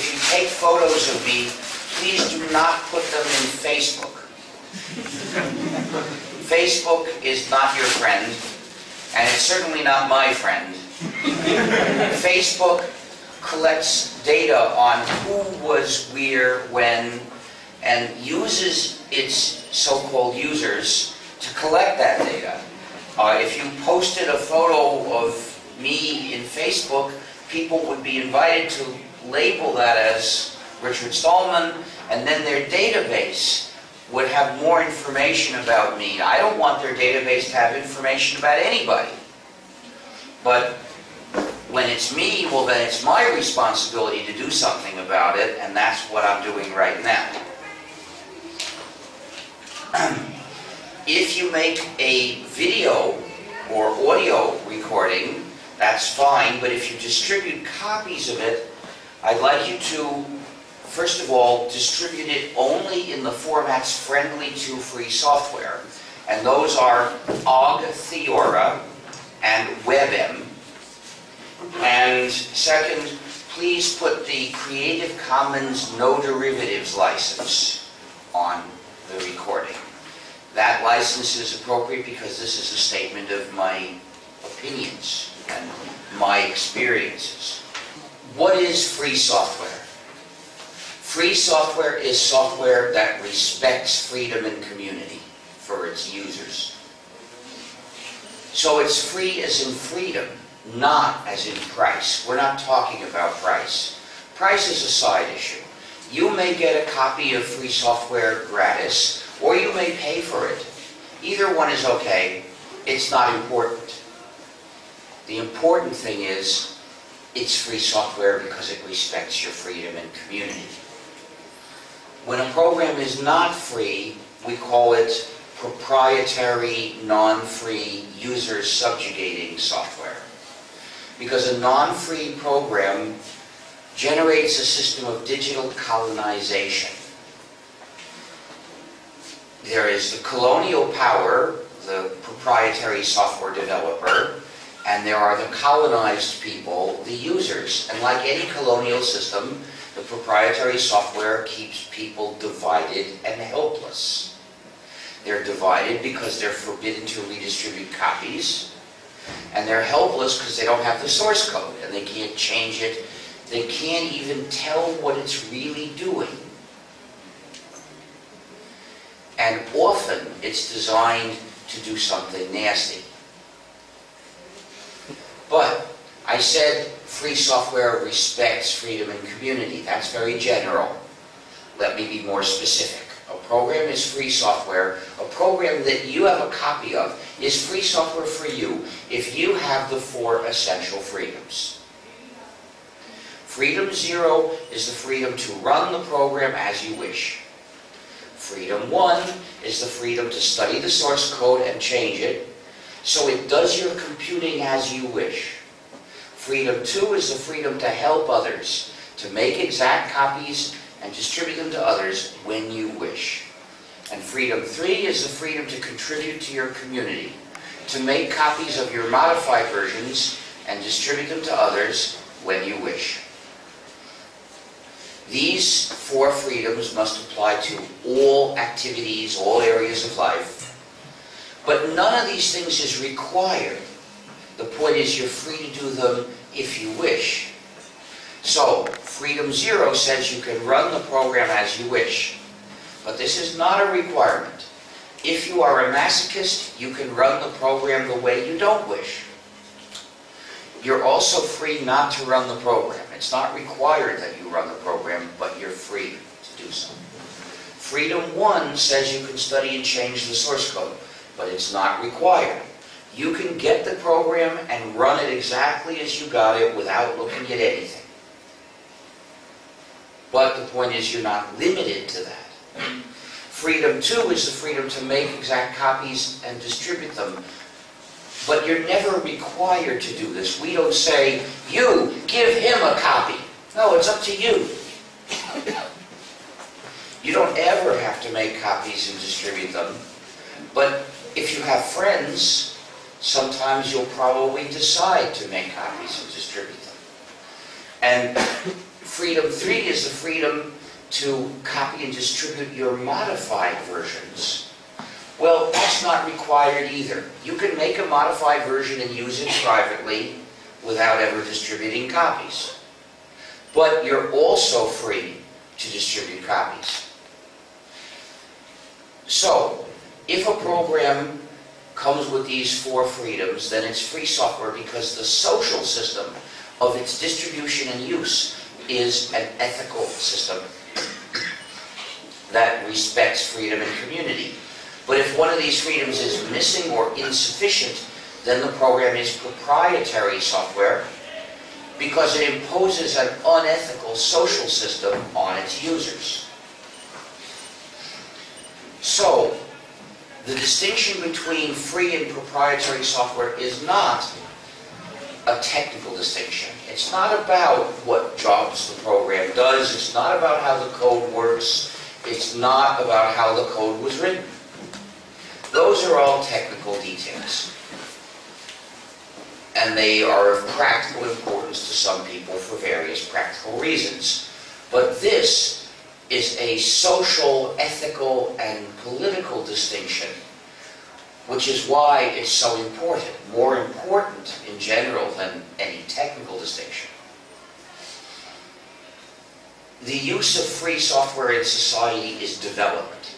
if you take photos of me, please do not put them in Facebook. Facebook is not your friend, and it's certainly not my friend. Facebook collects data on who was where, when, and uses its so-called users to collect that data. If you posted a photo of me in Facebook, people would be invited to label that as Richard Stallman, and then their database would have more information about me. I don't want their database to have information about anybody. But when it's me, well then it's my responsibility to do something about it, and that's what I'm doing right now. If you make a video or audio recording, that's fine, but if you distribute copies of it, I'd like you to, first of all, distribute it only in the formats friendly to free software. And those are OGG Theora and WebM. And second, please put the Creative Commons No Derivatives license on the recording. That license is appropriate because this is a statement of my opinions and my experiences. What is free software? Free software is software that respects freedom and community for its users. So it's free as in freedom, not as in price. We're not talking about price. Price is a side issue. You may get a copy of free software gratis, or you may pay for it. Either one is okay. It's not important. The important thing is, it's free software because it respects your freedom and community. When a program is not free, we call it proprietary, non-free, user subjugating software. Because a non-free program generates a system of digital colonization. There is the colonial power, the proprietary software developer, and there are the colonized people, the users. And like any colonial system, the proprietary software keeps people divided and helpless. They're divided because they're forbidden to redistribute copies, and they're helpless because they don't have the source code, and they can't change it. They can't even tell what it's really doing. And often it's designed to do something nasty. But I said free software respects freedom and community. That's very general. Let me be more specific. A program is free software. A program that you have a copy of is free software for you if you have the 4 essential freedoms. Freedom 0 is the freedom to run the program as you wish. Freedom 1 is the freedom to study the source code and change it, so it does your computing as you wish. Freedom 2 is the freedom to help others, to make exact copies and distribute them to others when you wish. And freedom 3 is the freedom to contribute to your community, to make copies of your modified versions and distribute them to others when you wish. These 4 freedoms must apply to all activities, all areas of life. But none of these things is required. The point is you're free to do them if you wish. So, Freedom 0 says you can run the program as you wish. But this is not a requirement. If you are a masochist, you can run the program the way you don't wish. You're also free not to run the program. It's not required that you run the program, but you're free to do so. Freedom 1 says you can study and change the source code, but it's not required. You can get the program and run it exactly as you got it without looking at anything. But the point is you're not limited to that. Freedom 2 is the freedom to make exact copies and distribute them. But you're never required to do this. We don't say, you, give him a copy. No, it's up to you. You don't ever have to make copies and distribute them. But if you have friends, sometimes you'll probably decide to make copies and distribute them. And Freedom 3 is the freedom to copy and distribute your modified versions. Well, that's not required either. You can make a modified version and use it privately without ever distributing copies. But you're also free to distribute copies. So, if a program comes with these 4 freedoms, then it's free software because the social system of its distribution and use is an ethical system that respects freedom and community. But if one of these freedoms is missing or insufficient, then the program is proprietary software because it imposes an unethical social system on its users. So, the distinction between free and proprietary software is not a technical distinction. It's not about what jobs the program does. It's not about how the code works. It's not about how the code was written. Those are all technical details. And they are of practical importance to some people for various practical reasons. But this is a social, ethical, and political distinction, which is why it's so important, more important in general than any technical distinction. The use of free software in society is development,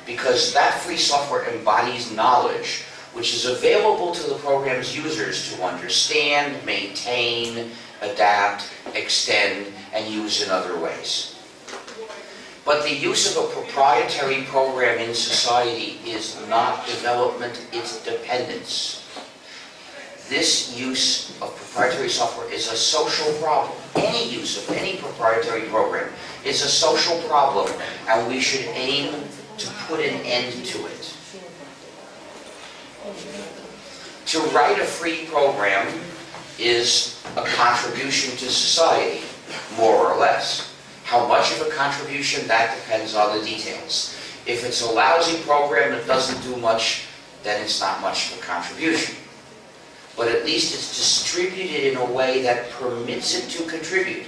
because that free software embodies knowledge which is available to the program's users to understand, maintain, adapt, extend, and use in other ways. But the use of a proprietary program in society is not development, it's dependence. This use of proprietary software is a social problem. Any use of any proprietary program is a social problem, and we should aim to put an end to it. To write a free program is a contribution to society, more or less. How much of a contribution, that depends on the details. If it's a lousy program that doesn't do much, then it's not much of a contribution. But at least it's distributed in a way that permits it to contribute.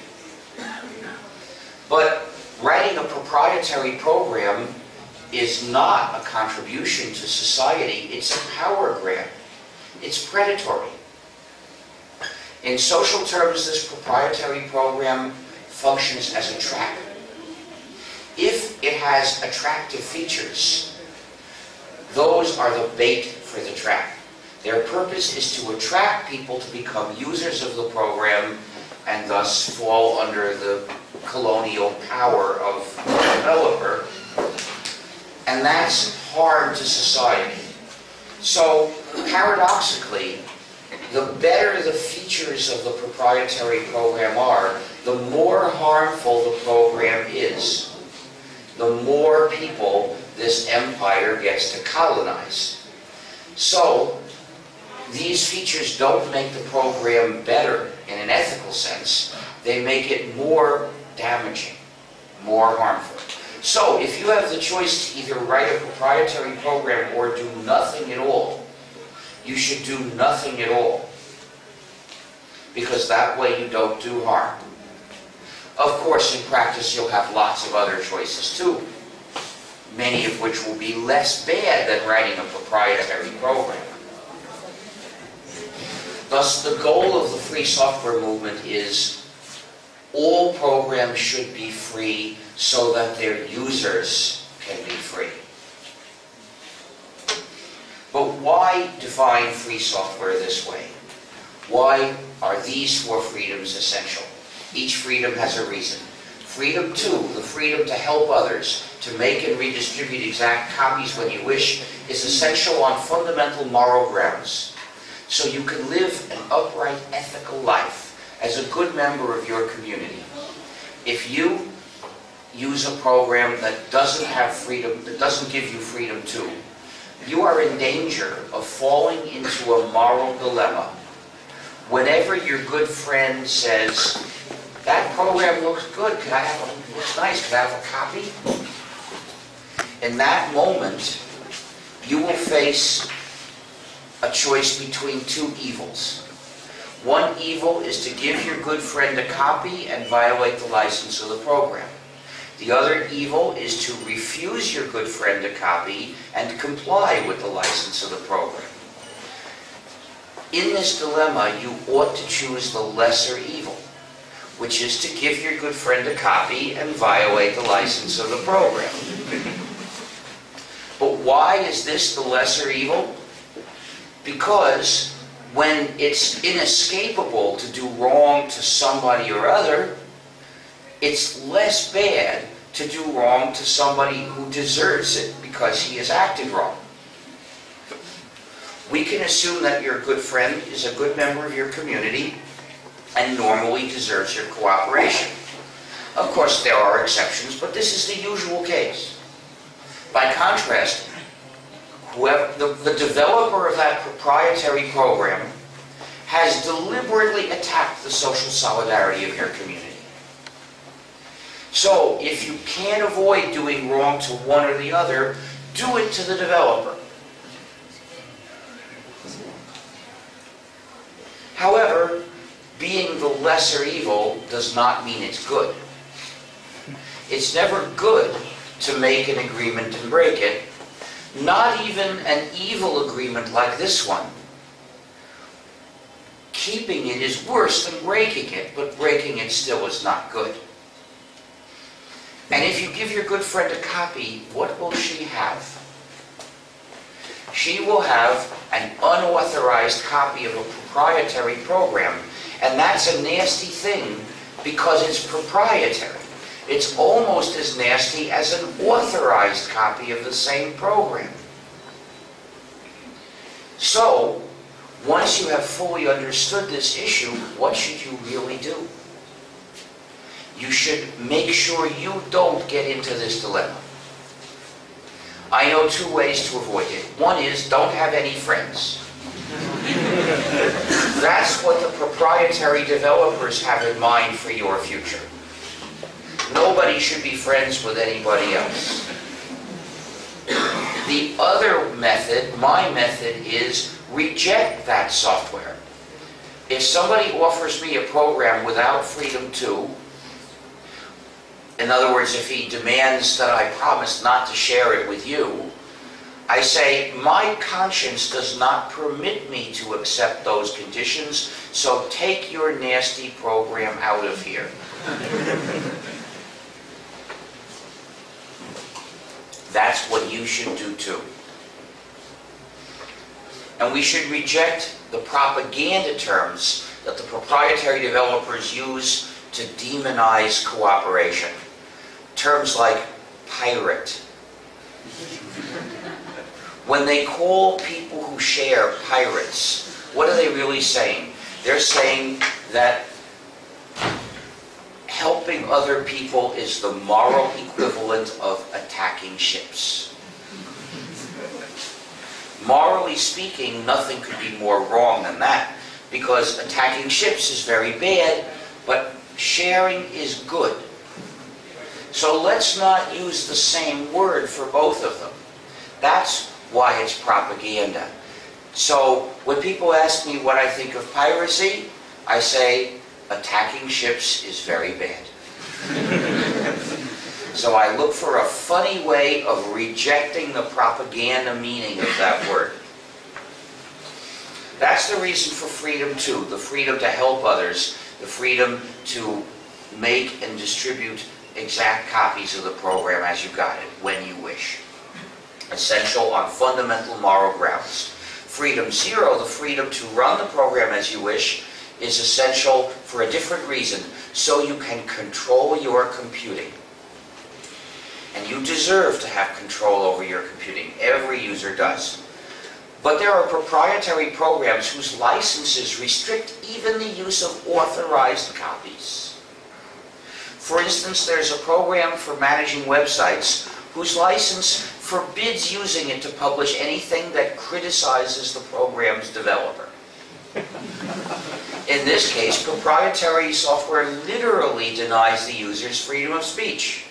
But writing a proprietary program is not a contribution to society, it's a power grab. It's predatory. In social terms, this proprietary program functions as a trap. If it has attractive features, those are the bait for the trap. Their purpose is to attract people to become users of the program and thus fall under the colonial power of the developer. And that's harm to society. So, paradoxically, the better the features of the proprietary program are, the more harmful the program is. The more people this empire gets to colonize. So, these features don't make the program better in an ethical sense. They make it more damaging, more harmful. So, if you have the choice to either write a proprietary program or do nothing at all, you should do nothing at all. Because that way you don't do harm. Of course, in practice, you'll have lots of other choices too, many of which will be less bad than writing a proprietary program. Thus, the goal of the free software movement is all programs should be free so that their users can be free. But why define free software this way? Why are these 4 freedoms essential? Each freedom has a reason. Freedom 2, the freedom to help others, to make and redistribute exact copies when you wish, is essential on fundamental moral grounds. So you can live an upright, ethical life as a good member of your community. If you use a program that doesn't have freedom, that doesn't give you freedom 2, you are in danger of falling into a moral dilemma. Whenever your good friend says, that program looks good, looks nice, could I have a copy? In that moment, you will face a choice between 2 evils. One evil is to give your good friend a copy and violate the license of the program. The other evil is to refuse your good friend a copy and comply with the license of the program. In this dilemma, you ought to choose the lesser evil, which is to give your good friend a copy and violate the license of the program. But why is this the lesser evil? Because when it's inescapable to do wrong to somebody or other, it's less bad to do wrong to somebody who deserves it because he has acted wrong. We can assume that your good friend is a good member of your community and normally deserves your cooperation. Of course, there are exceptions, but this is the usual case. By contrast, the developer of that proprietary program has deliberately attacked the social solidarity of your community. So, if you can't avoid doing wrong to one or the other, do it to the developer. However, being the lesser evil does not mean it's good. It's never good to make an agreement and break it. Not even an evil agreement like this one. Keeping it is worse than breaking it, but breaking it still is not good. And if you give your good friend a copy, what will she have? She will have an unauthorized copy of a proprietary program, and that's a nasty thing because it's proprietary. It's almost as nasty as an authorized copy of the same program. So, once you have fully understood this issue, what should you really do? You should make sure you don't get into this dilemma. I know two ways to avoid it. One is, don't have any friends. That's what the proprietary developers have in mind for your future. Nobody should be friends with anybody else. The other method, my method, is reject that software. If somebody offers me a program without freedom to, in other words, if he demands that I promise not to share it with you, I say, my conscience does not permit me to accept those conditions, so take your nasty program out of here. That's what you should do too. And we should reject the propaganda terms that the proprietary developers use to demonize cooperation. Terms like pirate. When they call people who share pirates, what are they really saying? They're saying that helping other people is the moral equivalent of attacking ships. Morally speaking, nothing could be more wrong than that, because attacking ships is very bad, but sharing is good. So let's not use the same word for both of them. That's why it's propaganda. So when people ask me what I think of piracy, I say, attacking ships is very bad. So I look for a funny way of rejecting the propaganda meaning of that word. That's the reason for freedom too, the freedom to help others, the freedom to make and distribute exact copies of the program as you got it, when you wish. Essential on fundamental moral grounds. Freedom zero, the freedom to run the program as you wish, is essential for a different reason, so you can control your computing. And you deserve to have control over your computing. Every user does. But there are proprietary programs whose licenses restrict even the use of authorized copies. For instance, there's a program for managing websites whose license forbids using it to publish anything that criticizes the program's developer. In this case, proprietary software literally denies the user's freedom of speech.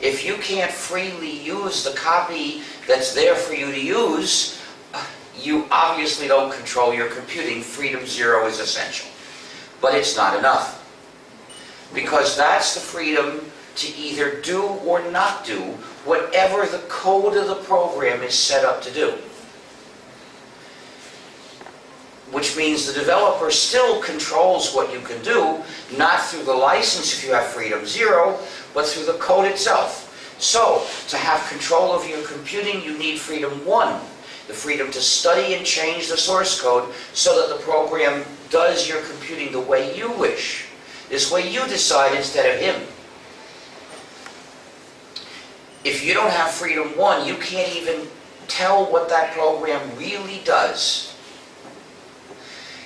If you can't freely use the copy that's there for you to use, you obviously don't control your computing. Freedom 0 is essential. But it's not enough. Because that's the freedom to either do or not do whatever the code of the program is set up to do. Which means the developer still controls what you can do, not through the license if you have Freedom 0, but through the code itself. So, to have control of your computing, you need Freedom 1, the freedom to study and change the source code so that the program does your computing the way you wish. This way you decide instead of him. If you don't have Freedom 1, you can't even tell what that program really does.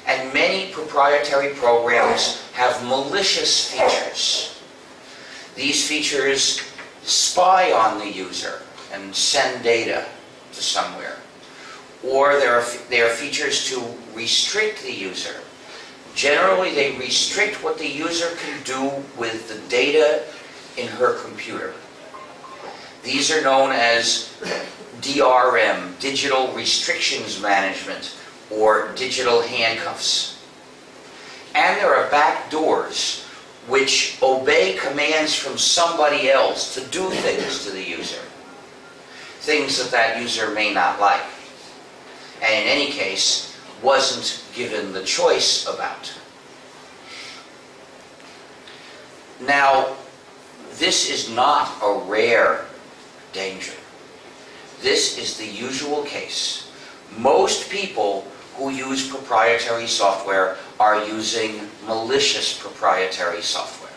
And many proprietary programs have malicious features. These features spy on the user and send data to somewhere. Or there are features to restrict the user. Generally, they restrict what the user can do with the data in her computer. These are known as DRM, Digital Restrictions Management, or digital handcuffs. And there are backdoors which obey commands from somebody else to do things to the user. Things that that user may not like. And in any case, wasn't given the choice about. Now, this is not a rare danger. This is the usual case. Most people who use proprietary software are using malicious proprietary software.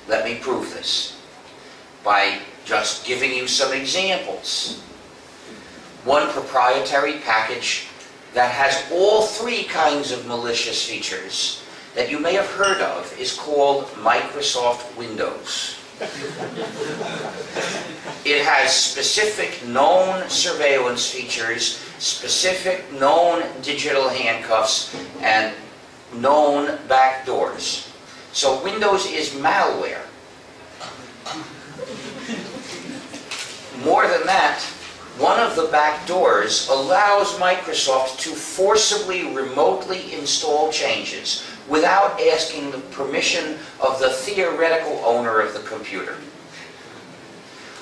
Let me prove this by just giving you some examples. One proprietary package that has all three kinds of malicious features that you may have heard of is called Microsoft Windows. It has specific known surveillance features, specific known digital handcuffs, and known backdoors. So Windows is malware. More than that, one of the backdoors allows Microsoft to forcibly remotely install changes without asking the permission of the theoretical owner of the computer.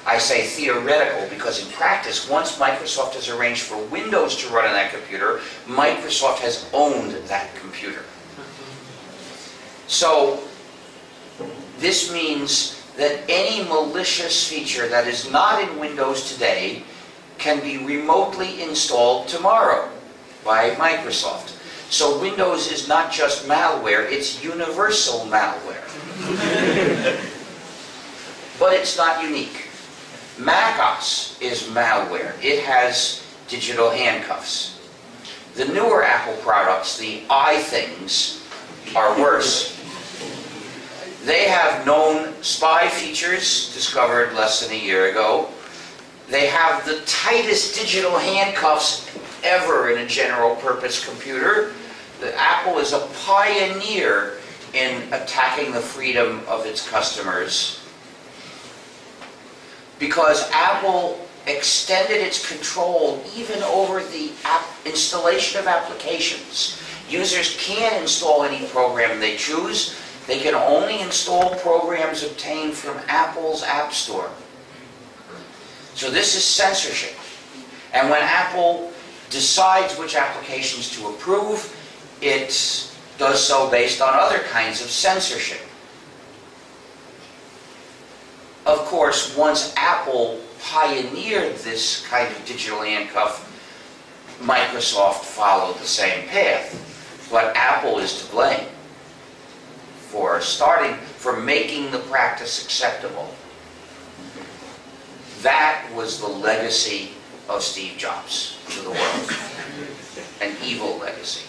I say theoretical because in practice, once Microsoft has arranged for Windows to run on that computer, Microsoft has owned that computer. So this means that any malicious feature that is not in Windows today can be remotely installed tomorrow by Microsoft. So Windows is not just malware, it's universal malware. But it's not unique. macOS is malware. It has digital handcuffs. The newer Apple products, the iThings, are worse. They have known spy features discovered less than a year ago. They have the tightest digital handcuffs ever in a general purpose computer. Apple is a pioneer in attacking the freedom of its customers because Apple extended its control even over the installation of applications. Users can't install any program they choose. They can only install programs obtained from Apple's App Store. So this is censorship. And when Apple decides which applications to approve, it does so based on other kinds of censorship. Of course, once Apple pioneered this kind of digital handcuff, Microsoft followed the same path. But Apple is to blame for making the practice acceptable. That was the legacy of Steve Jobs to the world. An evil legacy.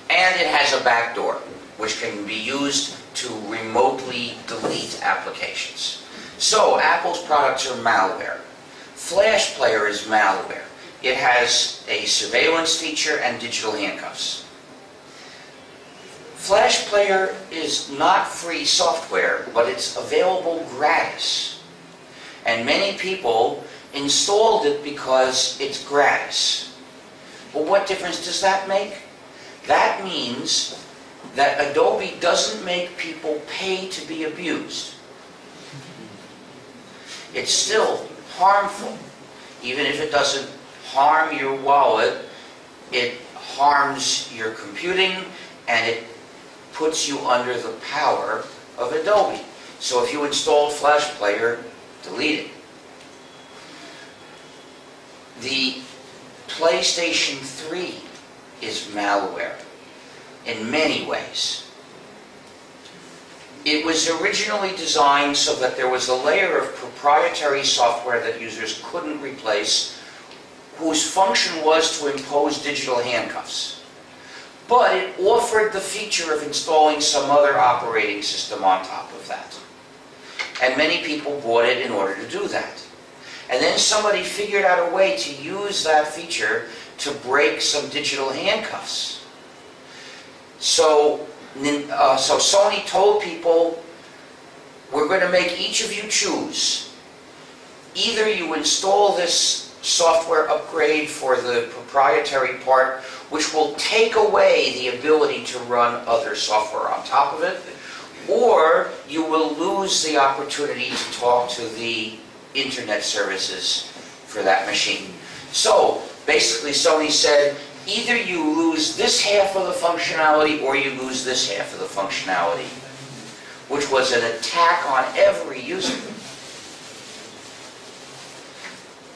And it has a backdoor, which can be used to remotely delete applications. So Apple's products are malware. Flash Player is malware. It has a surveillance feature and digital handcuffs. Flash Player is not free software, but it's available gratis. And many people installed it because it's gratis. Well, what difference does that make? That means that Adobe doesn't make people pay to be abused. It's still harmful. Even if it doesn't harm your wallet, it harms your computing and it puts you under the power of Adobe. So if you installed Flash Player, delete it. The PlayStation 3 is malware in many ways. It was originally designed so that there was a layer of proprietary software that users couldn't replace, whose function was to impose digital handcuffs. But it offered the feature of installing some other operating system on top of that. And many people bought it in order to do that. And then somebody figured out a way to use that feature to break some digital handcuffs. So Sony told people, we're going to make each of you choose. Either you install this software upgrade for the proprietary part, which will take away the ability to run other software on top of it, or you will lose the opportunity to talk to the internet services for that machine. So basically Sony said, either you lose this half of the functionality or you lose this half of the functionality, which was an attack on every user.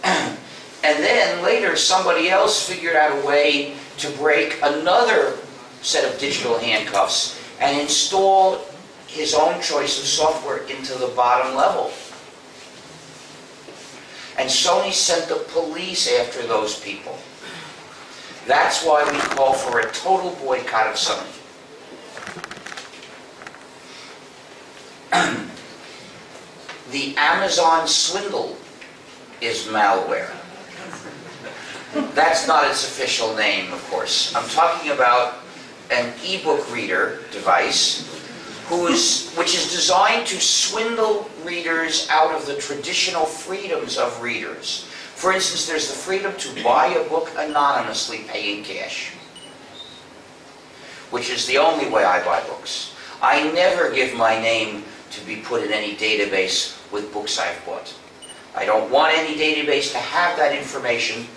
And then later somebody else figured out a way to break another set of digital handcuffs and install his own choice of software into the bottom level. And Sony sent the police after those people. That's why we call for a total boycott of Sony. The Amazon swindle is malware. That's not its official name, of course. I'm talking about an e-book reader device which is designed to swindle readers out of the traditional freedoms of readers. For instance, there's the freedom to buy a book anonymously paying cash, which is the only way I buy books. I never give my name to be put in any database with books I've bought. I don't want any database to have that information.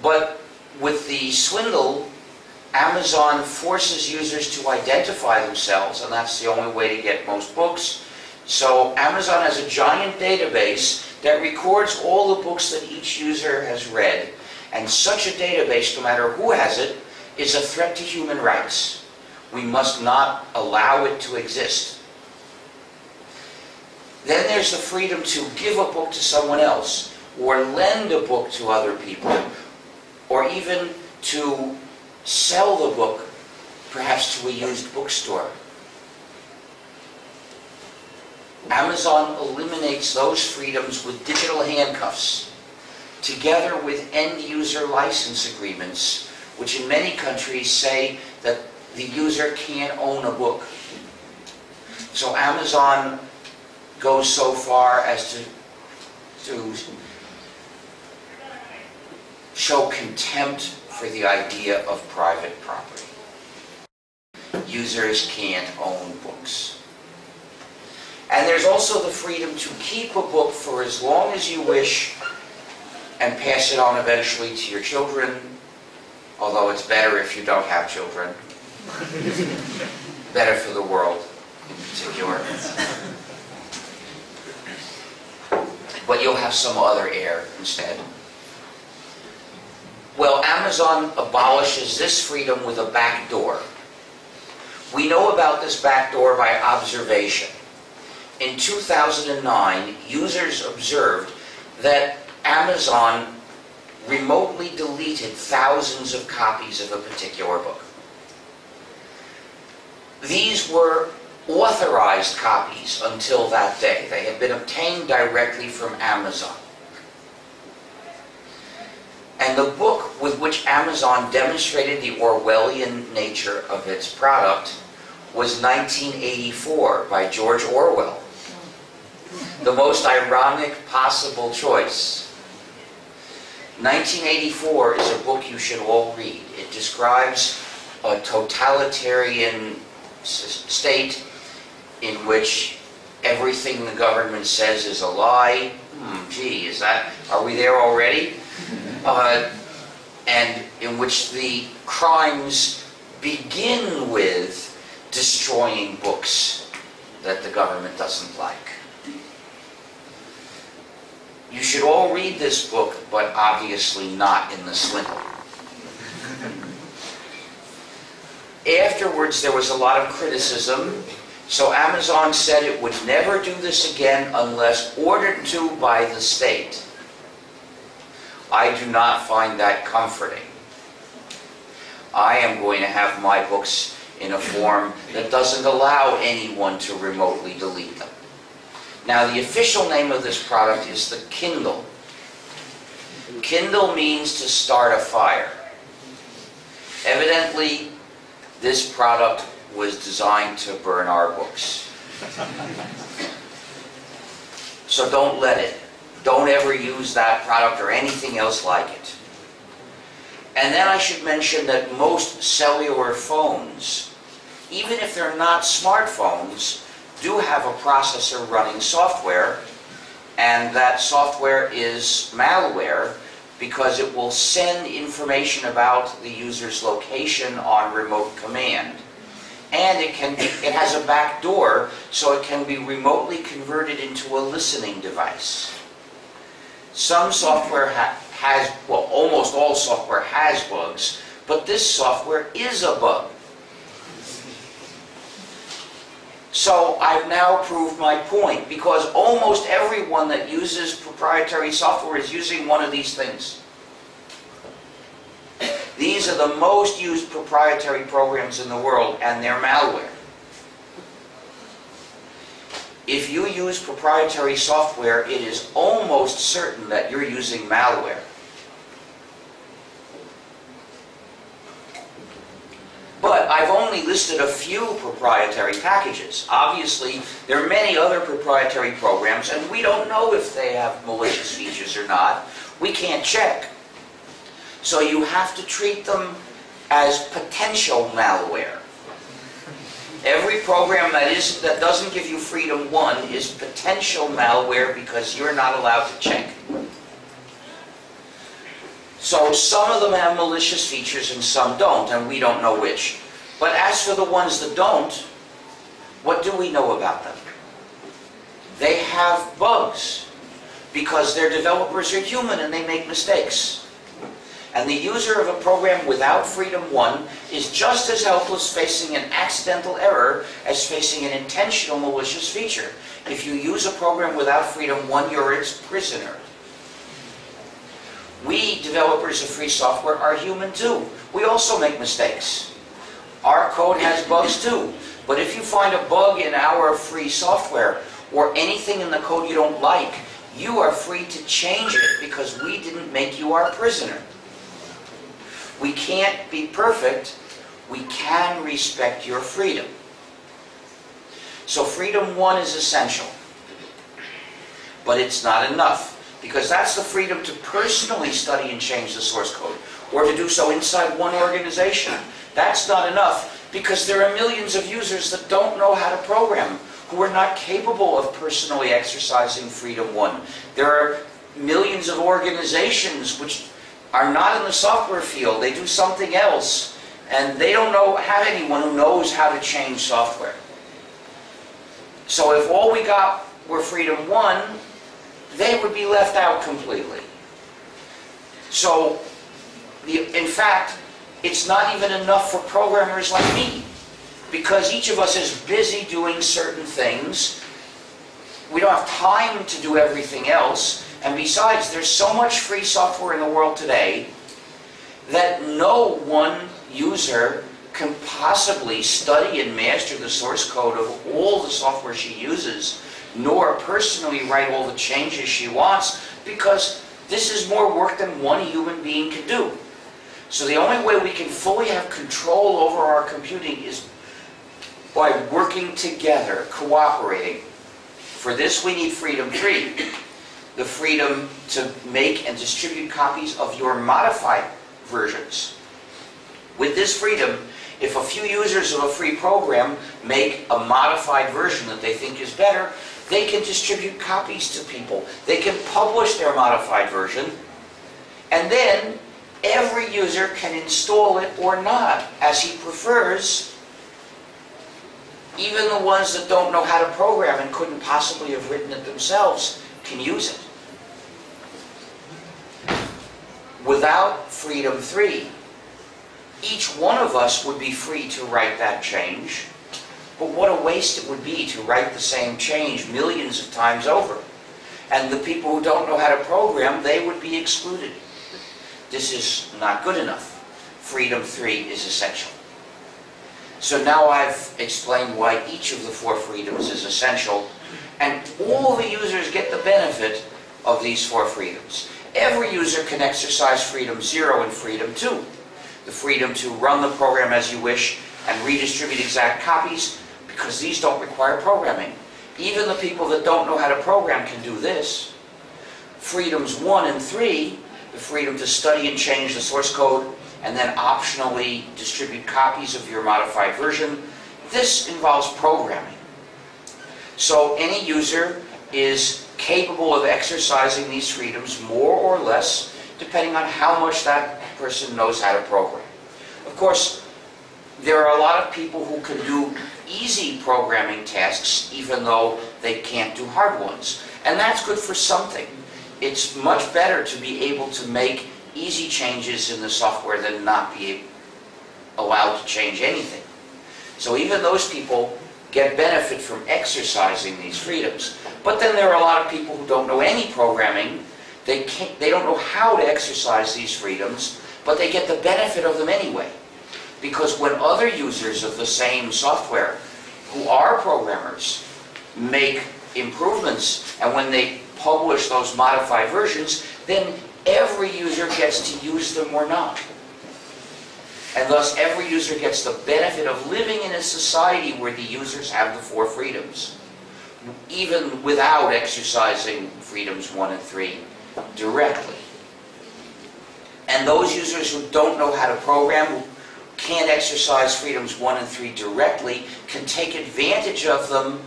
But with the swindle, Amazon forces users to identify themselves, and that's the only way to get most books. So Amazon has a giant database that records all the books that each user has read. And such a database, no matter who has it, is a threat to human rights. We must not allow it to exist. Then there's the freedom to give a book to someone else, or lend a book to other people, or even to sell the book, perhaps to a used bookstore. Amazon eliminates those freedoms with digital handcuffs, together with end-user license agreements, which in many countries say that the user can't own a book. So Amazon goes so far as to show contempt for the idea of private property. Users can't own books. And there's also the freedom to keep a book for as long as you wish and pass it on eventually to your children, although it's better if you don't have children. Better for the world in particular. But you'll have some other heir instead. Well, Amazon abolishes this freedom with a back door. We know about this back door by observation. In 2009, users observed that Amazon remotely deleted thousands of copies of a particular book. These were authorized copies until that day. They had been obtained directly from Amazon. And the book with which Amazon demonstrated the Orwellian nature of its product was 1984 by George Orwell. The most ironic possible choice. 1984 is a book you should all read. It describes a totalitarian state in which everything the government says is a lie. Gee, are we there already? And in which the crimes begin with destroying books that the government doesn't like. You should all read this book, but obviously not in the swindle. Afterwards, there was a lot of criticism, so Amazon said it would never do this again unless ordered to by the state. I do not find that comforting. I am going to have my books in a form that doesn't allow anyone to remotely delete them. Now, the official name of this product is the Kindle. Kindle means to start a fire. Evidently, this product was designed to burn our books. So don't let it. Don't ever use that product or anything else like it. And then I should mention that most cellular phones, even if they're not smartphones, do have a processor running software, and that software is malware because it will send information about the user's location on remote command. And it has a back door, so it can be remotely converted into a listening device. Some software almost all software has bugs, but this software is a bug. So I've now proved my point, because almost everyone that uses proprietary software is using one of these things. These are the most used proprietary programs in the world, and they're malware. If you use proprietary software, it is almost certain that you're using malware. But I've only listed a few proprietary packages. Obviously, there are many other proprietary programs, and we don't know if they have malicious features or not. We can't check. So you have to treat them as potential malware. Every program that doesn't give you Freedom 1 is potential malware because you're not allowed to check. So some of them have malicious features and some don't, and we don't know which. But as for the ones that don't, what do we know about them? They have bugs because their developers are human and they make mistakes. And the user of a program without Freedom 1 is just as helpless facing an accidental error as facing an intentional malicious feature. If you use a program without Freedom 1, you're its prisoner. We, developers of free software, are human too. We also make mistakes. Our code has bugs too. But if you find a bug in our free software or anything in the code you don't like, you are free to change it because we didn't make you our prisoner. We can't be perfect. We can respect your freedom. So Freedom 1 is essential. But it's not enough, because that's the freedom to personally study and change the source code, or to do so inside one organization. That's not enough, because there are millions of users that don't know how to program, who are not capable of personally exercising Freedom 1. There are millions of organizations which are not in the software field. They do something else, and they don't have anyone who knows how to change software. So if all we got were Freedom 1, they would be left out completely. So, in fact, it's not even enough for programmers like me, because each of us is busy doing certain things. We don't have time to do everything else. And besides, there's so much free software in the world today that no one user can possibly study and master the source code of all the software she uses, nor personally write all the changes she wants, because this is more work than one human being can do. So the only way we can fully have control over our computing is by working together, cooperating. For this we need Freedom 3. the freedom to make and distribute copies of your modified versions. With this freedom, if a few users of a free program make a modified version that they think is better, they can distribute copies to people. They can publish their modified version, and then every user can install it or not as he prefers. Even the ones that don't know how to program and couldn't possibly have written it themselves can use it. Without Freedom 3, each one of us would be free to write that change, but what a waste it would be to write the same change millions of times over. And the people who don't know how to program, they would be excluded. This is not good enough. Freedom 3 is essential. So now I've explained why each of the 4 freedoms is essential, and all the users get the benefit of these 4 freedoms. Every user can exercise Freedom 0 and Freedom 2. The freedom to run the program as you wish and redistribute exact copies, because these don't require programming. Even the people that don't know how to program can do this. Freedoms 1 and 3, the freedom to study and change the source code and then optionally distribute copies of your modified version. This involves programming. So any user is capable of exercising these freedoms more or less, depending on how much that person knows how to program. Of course, there are a lot of people who can do easy programming tasks even though they can't do hard ones. And that's good for something. It's much better to be able to make easy changes in the software than not be allowed to change anything. So even those people get benefit from exercising these freedoms. But then there are a lot of people who don't know any programming. They don't know how to exercise these freedoms, but they get the benefit of them anyway. Because when other users of the same software who are programmers make improvements, and when they publish those modified versions, then every user gets to use them or not. And thus every user gets the benefit of living in a society where the users have the 4 freedoms, even without exercising freedoms 1 and 3 directly. And those users who don't know how to program, who can't exercise freedoms 1 and 3 directly, can take advantage of them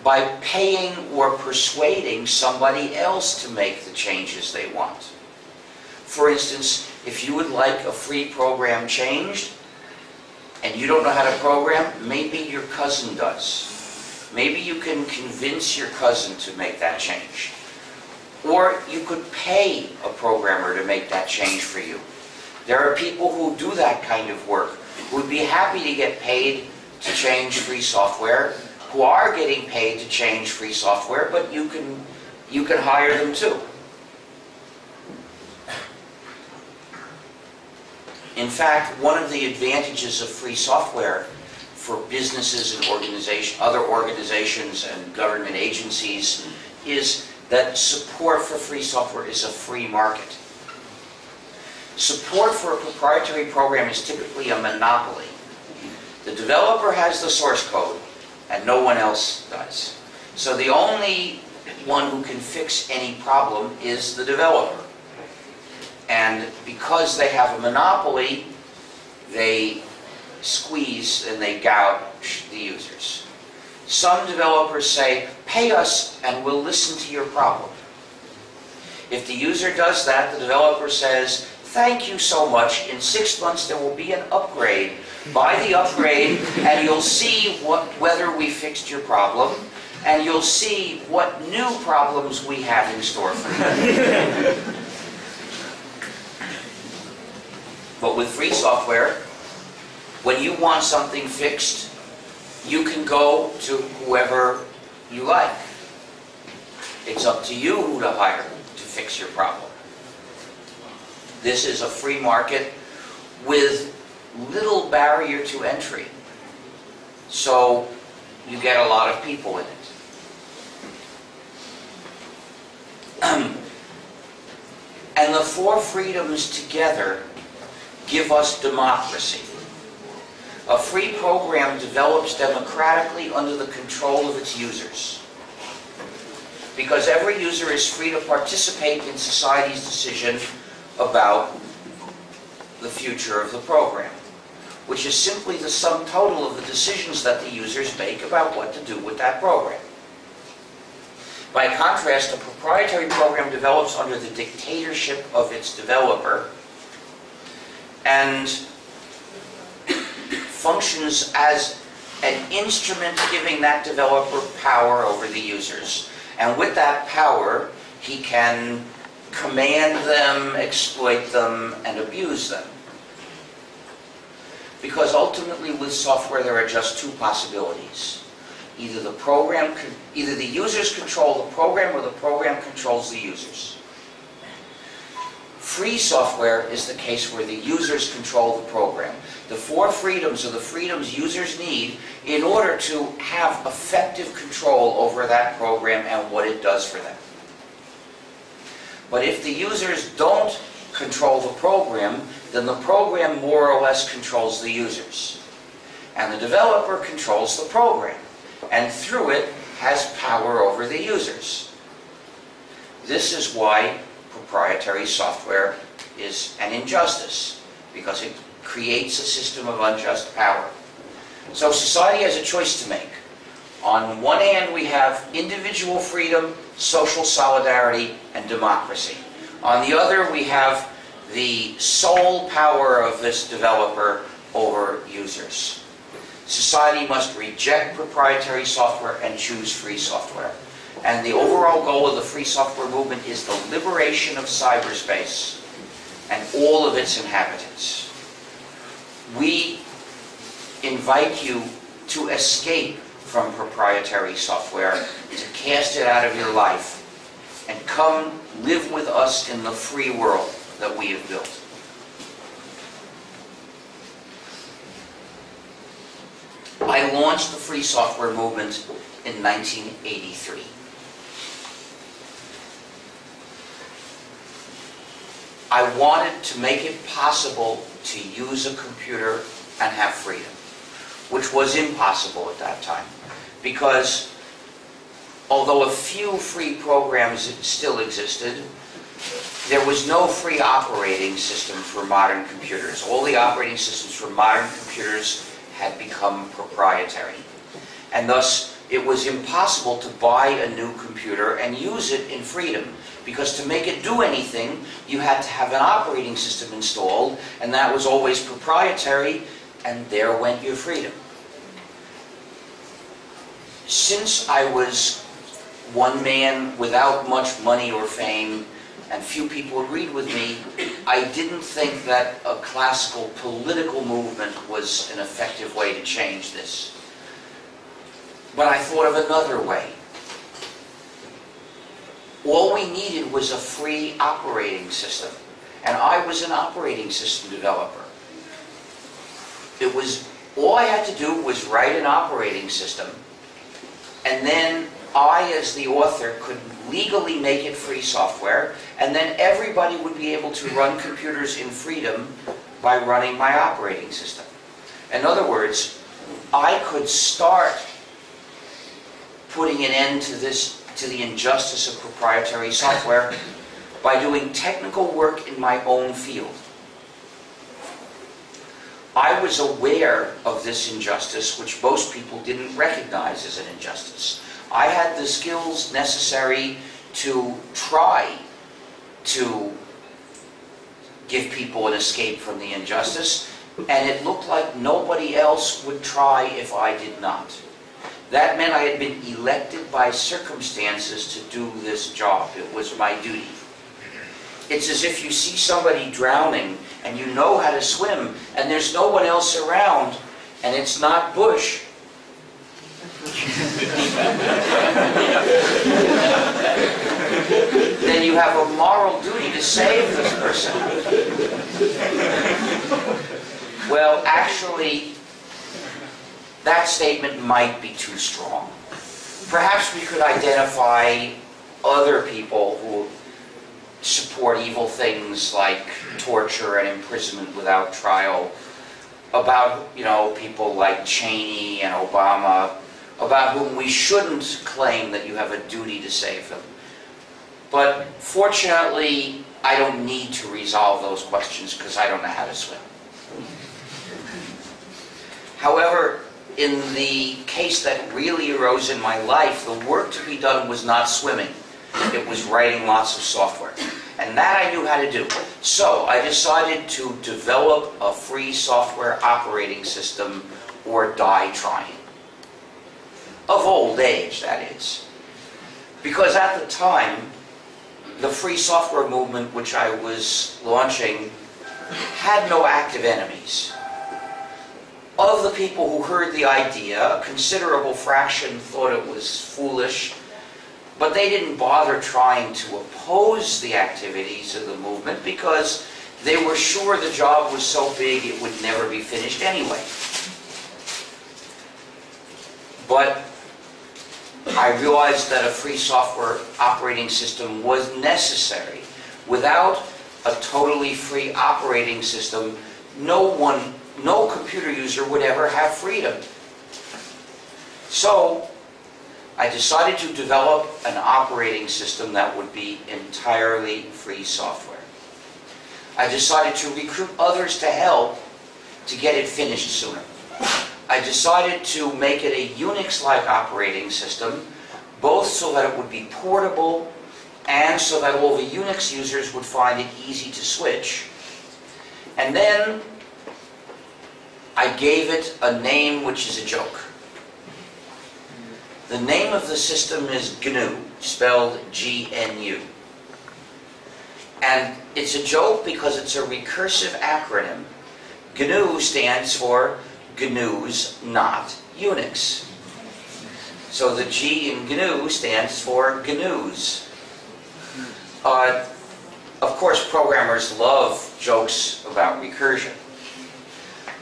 by paying or persuading somebody else to make the changes they want. For instance, if you would like a free program changed and you don't know how to program, maybe your cousin does. Maybe you can convince your cousin to make that change. Or you could pay a programmer to make that change for you. There are people who do that kind of work, who would be happy to get paid to change free software, who are getting paid to change free software, but you can hire them too. In fact, one of the advantages of free software for businesses and other organizations and government agencies is that support for free software is a free market. Support for a proprietary program is typically a monopoly. The developer has the source code, and no one else does. So the only one who can fix any problem is the developer. And because they have a monopoly, they squeeze and they gouge the users. Some developers say, pay us and we'll listen to your problem. If the user does that, the developer says, thank you so much. In 6 months there will be an upgrade. Buy the upgrade and you'll see whether we fixed your problem, and you'll see what new problems we have in store for you. But with free software, when you want something fixed, you can go to whoever you like. It's up to you who to hire to fix your problem. This is a free market with little barrier to entry. So you get a lot of people in it. And the 4 freedoms together give us democracy. A free program develops democratically under the control of its users. because every user is free to participate in society's decision about the future of the program, which is simply the sum total of the decisions that the users make about what to do with that program. By contrast, a proprietary program develops under the dictatorship of its developer and functions as an instrument giving that developer power over the users. And with that power, he can command them, exploit them, and abuse them. Because ultimately with software there are just two possibilities. Either the users control the program or the program controls the users. Free software is the case where the users control the program. The four freedoms are the freedoms users need in order to have effective control over that program and what it does for them. But if the users don't control the program, then the program more or less controls the users. And the developer controls the program, and through it has power over the users. This is why proprietary software is an injustice, because it creates a system of unjust power. So society has a choice to make. On one hand, we have individual freedom, social solidarity, and democracy. On the other, we have the sole power of this developer over users. Society must reject proprietary software and choose free software. And the overall goal of the free software movement is the liberation of cyberspace and all of its inhabitants. We invite you to escape from proprietary software, to cast it out of your life, and come live with us in the free world that we have built. I launched the free software movement in 1983. I wanted to make it possible to use a computer and have freedom, which was impossible at that time, because although a few free programs still existed, there was no free operating system for modern computers. All the operating systems for modern computers had become proprietary. And thus, it was impossible to buy a new computer and use it in freedom, because to make it do anything, you had to have an operating system installed, and that was always proprietary, and there went your freedom. Since I was one man without much money or fame, and few people agreed with me, I didn't think that a classical political movement was an effective way to change this. But I thought of another way. All we needed was a free operating system, and I was an operating system developer. All I had to do was write an operating system, and then I, as the author, could legally make it free software, and then everybody would be able to run computers in freedom by running my operating system. In other words, I could start putting an end to the injustice of proprietary software by doing technical work in my own field. I was aware of this injustice, which most people didn't recognize as an injustice. I had the skills necessary to try to give people an escape from the injustice, and it looked like nobody else would try if I did not. That meant I had been elected by circumstances to do this job. It was my duty. It's as if you see somebody drowning and you know how to swim and there's no one else around and it's not Bush. Then you have a moral duty to save this person. Well, actually, that statement might be too strong. Perhaps we could identify other people who support evil things like torture and imprisonment without trial, about, people like Cheney and Obama, about whom we shouldn't claim that you have a duty to save them. But fortunately, I don't need to resolve those questions because I don't know how to swim. However, in the case that really arose in my life, the work to be done was not swimming. It was writing lots of software. And that I knew how to do. So I decided to develop a free software operating system, or die trying. Of old age, that is. Because at the time, the free software movement which I was launching had no active enemies. Of the people who heard the idea, a considerable fraction thought it was foolish, but they didn't bother trying to oppose the activities of the movement because they were sure the job was so big it would never be finished anyway. But I realized that a free software operating system was necessary. Without a totally free operating system, no computer user would ever have freedom. So I decided to develop an operating system that would be entirely free software. I decided to recruit others to help to get it finished sooner. I decided to make it a Unix-like operating system, both so that it would be portable and so that all the Unix users would find it easy to switch. And then I gave it a name which is a joke. The name of the system is GNU, spelled G-N-U. And it's a joke because it's a recursive acronym. GNU stands for GNU's Not Unix. So the G in GNU stands for GNU's. Of course, programmers love jokes about recursion.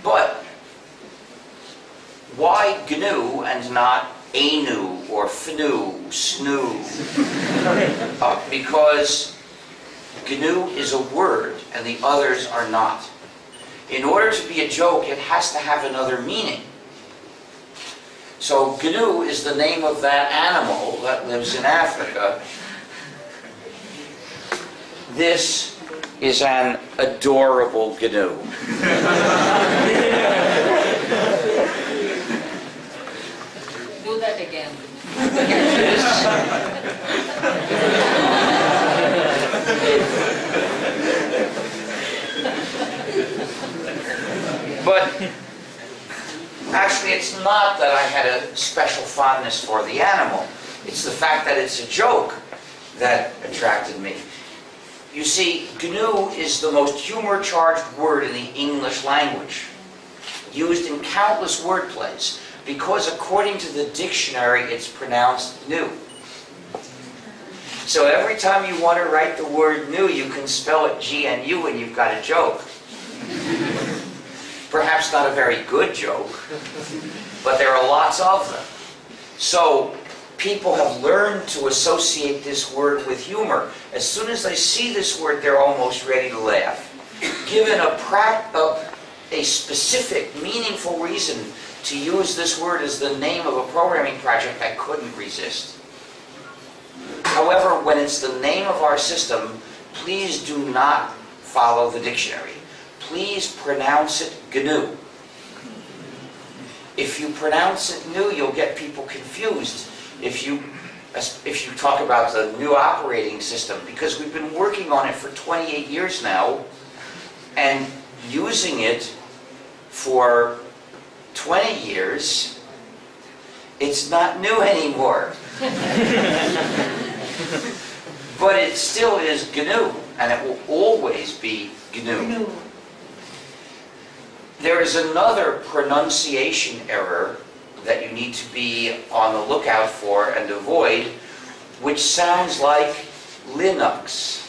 But why GNU and not ANU or FNU, SNU? Because GNU is a word and the others are not. In order to be a joke, it has to have another meaning. So GNU is the name of that animal that lives in Africa. This is an adorable GNU. Do that again. But actually, it's not that I had a special fondness for the animal. It's the fact that it's a joke that attracted me. You see, GNU is the most humor-charged word in the English language, used in countless wordplays, because according to the dictionary, it's pronounced new. So every time you want to write the word new, you can spell it G-N-U and you've got a joke. Perhaps not a very good joke, but there are lots of them. So people have learned to associate this word with humor. As soon as they see this word, they're almost ready to laugh. Given a specific, meaningful reason to use this word as the name of a programming project, I couldn't resist. However, when it's the name of our system, please do not follow the dictionary. Please pronounce it GNU. If you pronounce it new, you'll get people confused. If you talk about the new operating system, because we've been working on it for 28 years now, and using it for 20 years, it's not new anymore. But it still is GNU, and it will always be GNU. There is another pronunciation error that you need to be on the lookout for and avoid, which sounds like Linux.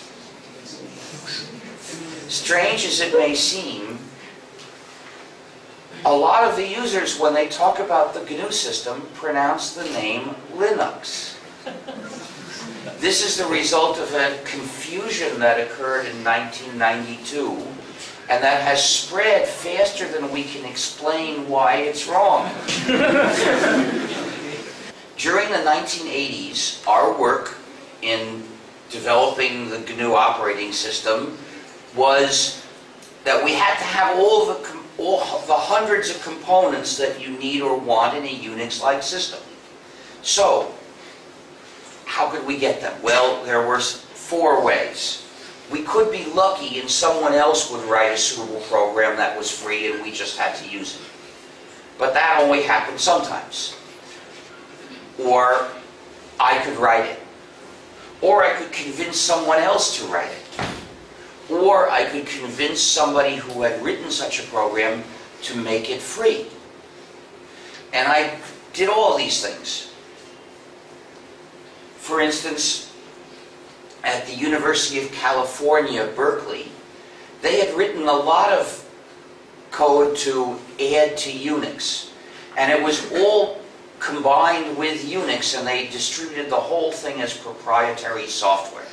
Strange as it may seem, a lot of the users, when they talk about the GNU system, pronounce the name Linux. This is the result of a confusion that occurred in 1992, and that has spread faster than we can explain why it's wrong. During the 1980s, our work in developing the GNU operating system was that we had to have all the hundreds of components that you need or want in a Unix-like system. So, how could we get them? Well, there were 4 ways. We could be lucky and someone else would write a suitable program that was free and we just had to use it. But that only happened sometimes. Or I could write it. Or I could convince someone else to write it. Or I could convince somebody who had written such a program to make it free. And I did all these things. For instance, at the University of California, Berkeley, they had written a lot of code to add to Unix. And it was all combined with Unix, and they distributed the whole thing as proprietary software.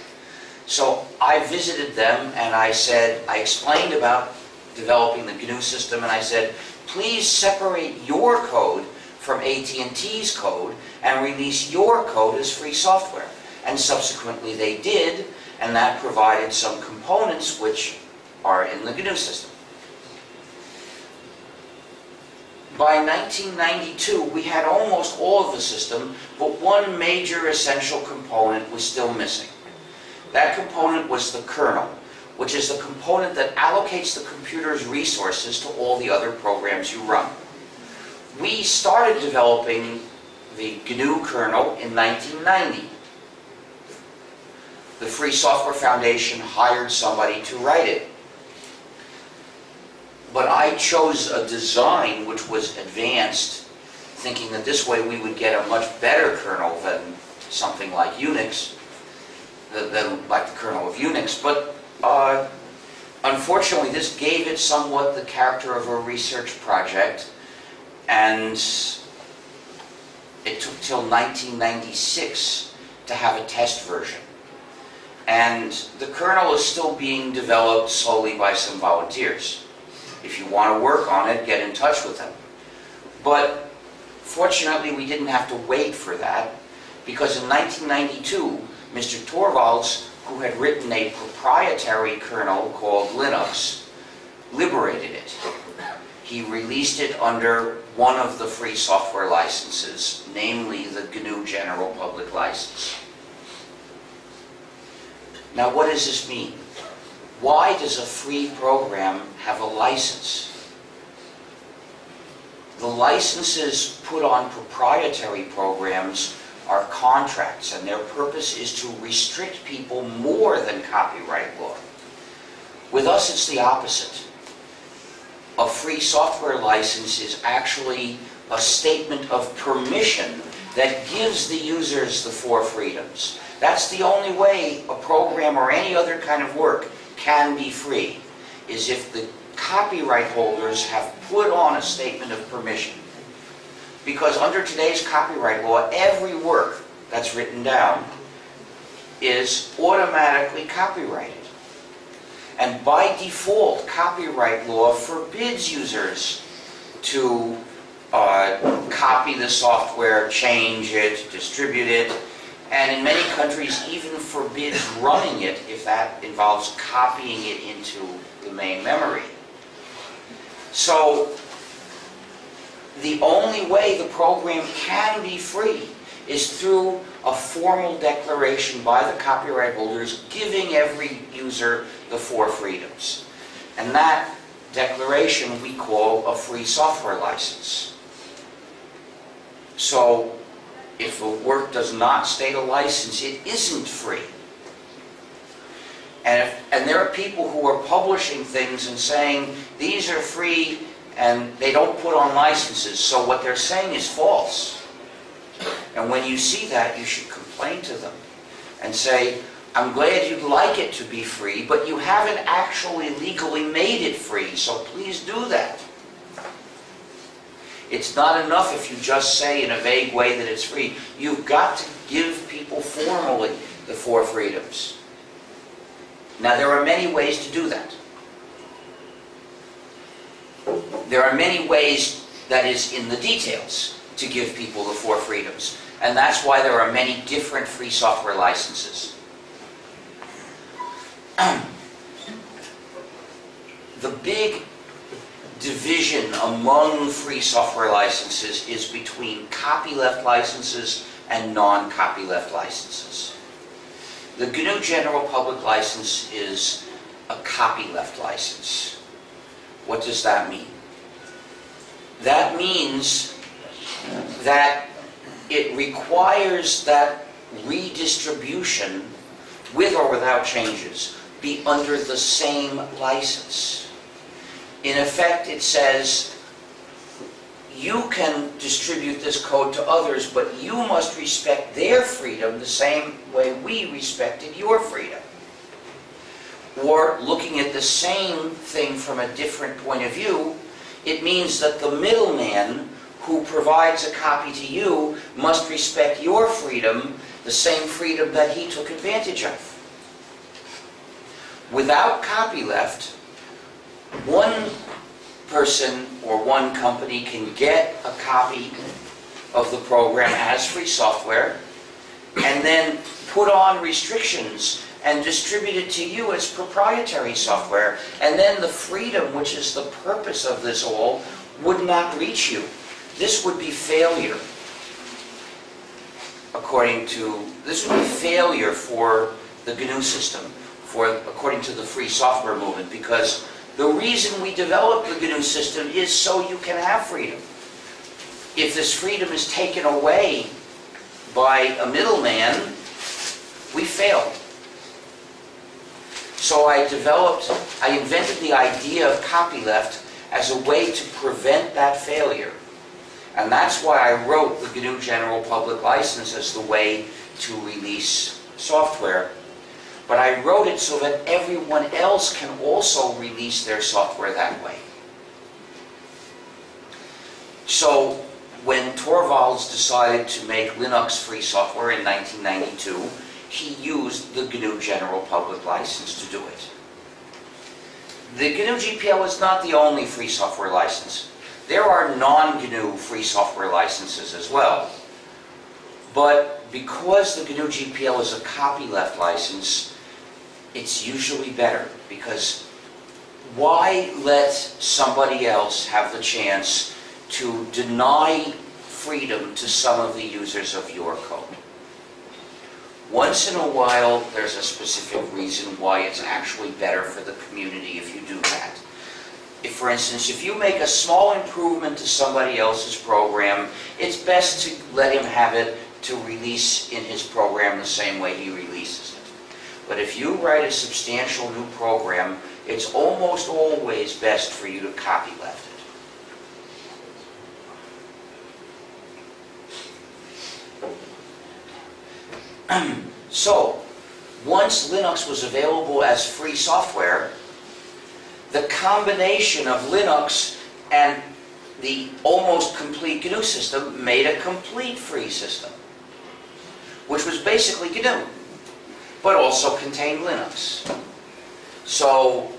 So I visited them and I explained about developing the GNU system, and I said, please separate your code from AT&T's code and release your code as free software. And subsequently they did, and that provided some components which are in the GNU system. By 1992, we had almost all of the system, but one major essential component was still missing. That component was the kernel, which is the component that allocates the computer's resources to all the other programs you run. We started developing the GNU kernel in 1990. The Free Software Foundation hired somebody to write it. But I chose a design which was advanced, thinking that this way we would get a much better kernel than something like Unix, than like the kernel of Unix. But unfortunately, this gave it somewhat the character of a research project, and it took till 1996 to have a test version. And the kernel is still being developed slowly by some volunteers. If you want to work on it, get in touch with them. But fortunately, we didn't have to wait for that, because in 1992, Mr. Torvalds, who had written a proprietary kernel called Linux, liberated it. He released it under one of the free software licenses, namely the GNU General Public License. Now, what does this mean? Why does a free program have a license? The licenses put on proprietary programs are contracts, and their purpose is to restrict people more than copyright law. With us, it's the opposite. A free software license is actually a statement of permission that gives the users the 4 freedoms. That's the only way a program or any other kind of work can be free, is if the copyright holders have put on a statement of permission. Because under today's copyright law, every work that's written down is automatically copyrighted. And by default, copyright law forbids users to copy the software, change it, distribute it, and in many countries even forbids running it if that involves copying it into the main memory. So the only way the program can be free is through a formal declaration by the copyright holders giving every user the 4 freedoms. And that declaration we call a free software license. So if a work does not state a license, it isn't free. And there are people who are publishing things and saying, these are free, and they don't put on licenses, so what they're saying is false. And when you see that, you should complain to them and say, I'm glad you'd like it to be free, but you haven't actually legally made it free, so please do that. It's not enough if you just say in a vague way that it's free. You've got to give people formally the 4 freedoms. Now, there are many ways to do that. There are many ways, that is, in the details, to give people the 4 freedoms. And that's why there are many different free software licenses. The big division among free software licenses is between copyleft licenses and non-copyleft licenses. The GNU General Public License is a copyleft license. What does that mean? That means that it requires that redistribution, with or without changes, be under the same license. In effect, it says, you can distribute this code to others, but you must respect their freedom the same way we respected your freedom. Or, looking at the same thing from a different point of view, it means that the middleman who provides a copy to you must respect your freedom, the same freedom that he took advantage of. Without copyleft, one person or one company can get a copy of the program as free software and then put on restrictions and distribute it to you as proprietary software, and then the freedom, which is the purpose of this all, would not reach you. This would be failure. This would be failure for the GNU system, according to the free software movement, because the reason we developed the GNU system is so you can have freedom. If this freedom is taken away by a middleman, we failed. So I invented the idea of copyleft as a way to prevent that failure. And that's why I wrote the GNU General Public License as the way to release software. But I wrote it so that everyone else can also release their software that way. So when Torvalds decided to make Linux free software in 1992, he used the GNU General Public License to do it. The GNU GPL is not the only free software license. There are non-GNU free software licenses as well. But because the GNU GPL is a copyleft license, it's usually better, because why let somebody else have the chance to deny freedom to some of the users of your code? Once in a while, there's a specific reason why it's actually better for the community if you do that. For instance, if you make a small improvement to somebody else's program, it's best to let him have it to release in his program the same way he releases it. But if you write a substantial new program, it's almost always best for you to copyleft it. So, once Linux was available as free software, the combination of Linux and the almost complete GNU system made a complete free system, which was basically GNU, but also contained Linux. So,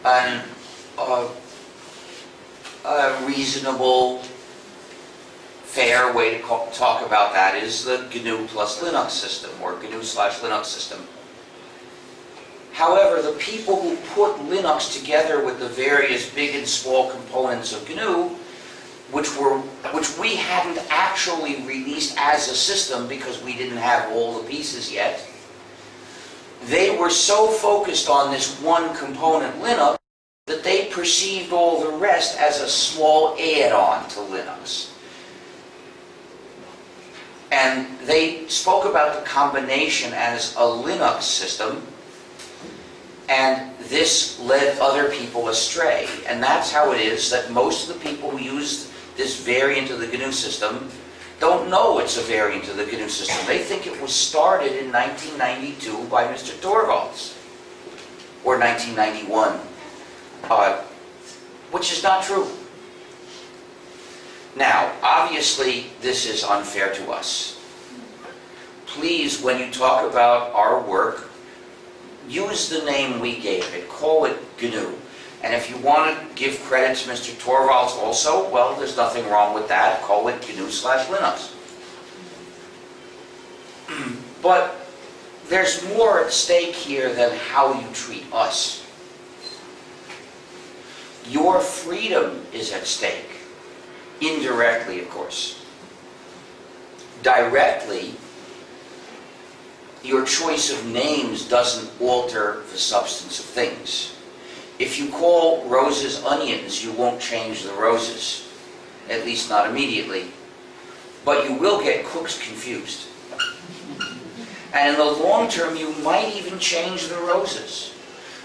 a reasonable, fair way to talk about that is the GNU plus Linux system, or GNU/Linux system. However, the people who put Linux together with the various big and small components of GNU, which we hadn't actually released as a system because we didn't have all the pieces yet, they were so focused on this one component, Linux, that they perceived all the rest as a small add-on to Linux. And they spoke about the combination as a Linux system, and this led other people astray. And that's how it is that most of the people who use this variant of the GNU system don't know it's a variant of the GNU system. They think it was started in 1992 by Mr. Torvalds, or 1991, which is not true. Now, obviously, this is unfair to us. Please, when you talk about our work, use the name we gave it. Call it GNU. And if you want to give credit to Mr. Torvalds also, well, there's nothing wrong with that. Call it GNU/Linux. But there's more at stake here than how you treat us. Your freedom is at stake. Indirectly, of course. Directly, your choice of names doesn't alter the substance of things. If you call roses onions, you won't change the roses. At least not immediately. But you will get cooks confused. And in the long term, you might even change the roses.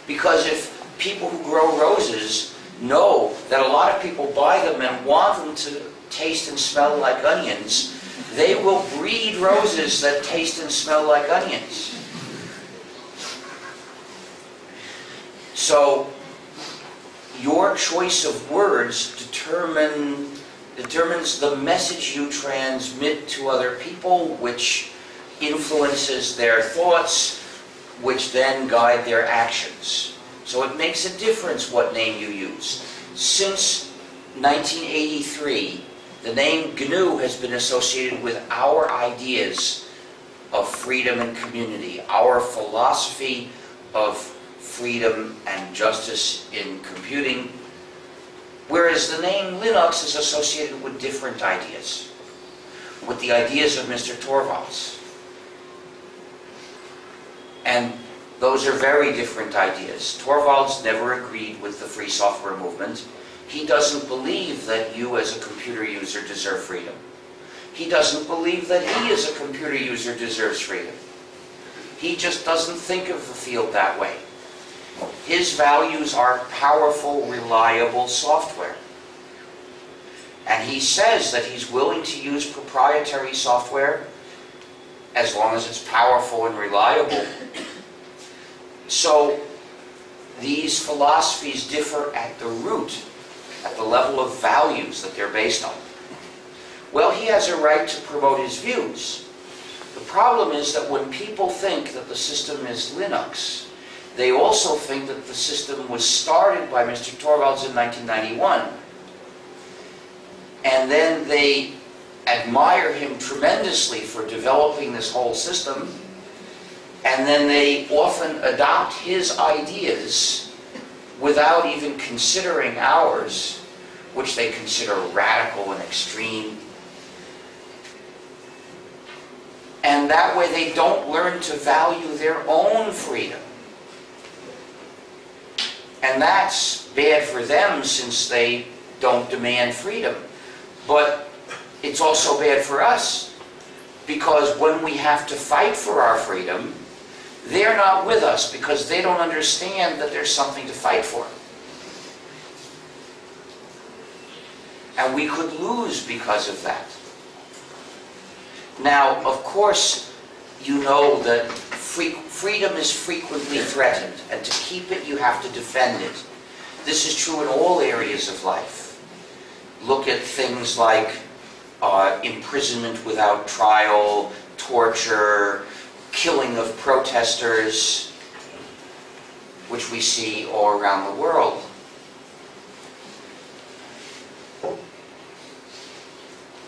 Because if people who grow roses know that a lot of people buy them and want them to taste and smell like onions, they will breed roses that taste and smell like onions. So, your choice of words determines the message you transmit to other people, which influences their thoughts, which then guide their actions. So it makes a difference what name you use. Since 1983, the name GNU has been associated with our ideas of freedom and community, our philosophy of freedom and justice in computing, whereas the name Linux is associated with different ideas, with the ideas of Mr. Torvalds. And those are very different ideas. Torvalds never agreed with the free software movement. He doesn't believe that you as a computer user deserve freedom. He doesn't believe that he as a computer user deserves freedom. He just doesn't think of the field that way. His values are powerful, reliable software. And he says that he's willing to use proprietary software as long as it's powerful and reliable. So these philosophies differ at the root, at the level of values that they're based on. Well, he has a right to promote his views. The problem is that when people think that the system is Linux, they also think that the system was started by Mr. Torvalds in 1991. And then they admire him tremendously for developing this whole system, and then they often adopt his ideas without even considering ours, which they consider radical and extreme. And that way they don't learn to value their own freedom. And that's bad for them since they don't demand freedom. But it's also bad for us, because when we have to fight for our freedom, they're not with us because they don't understand that there's something to fight for. And we could lose because of that. Now, of course, you know that freedom is frequently threatened, and to keep it, you have to defend it. This is true in all areas of life. Look at things like imprisonment without trial, torture, killing of protesters, which we see all around the world.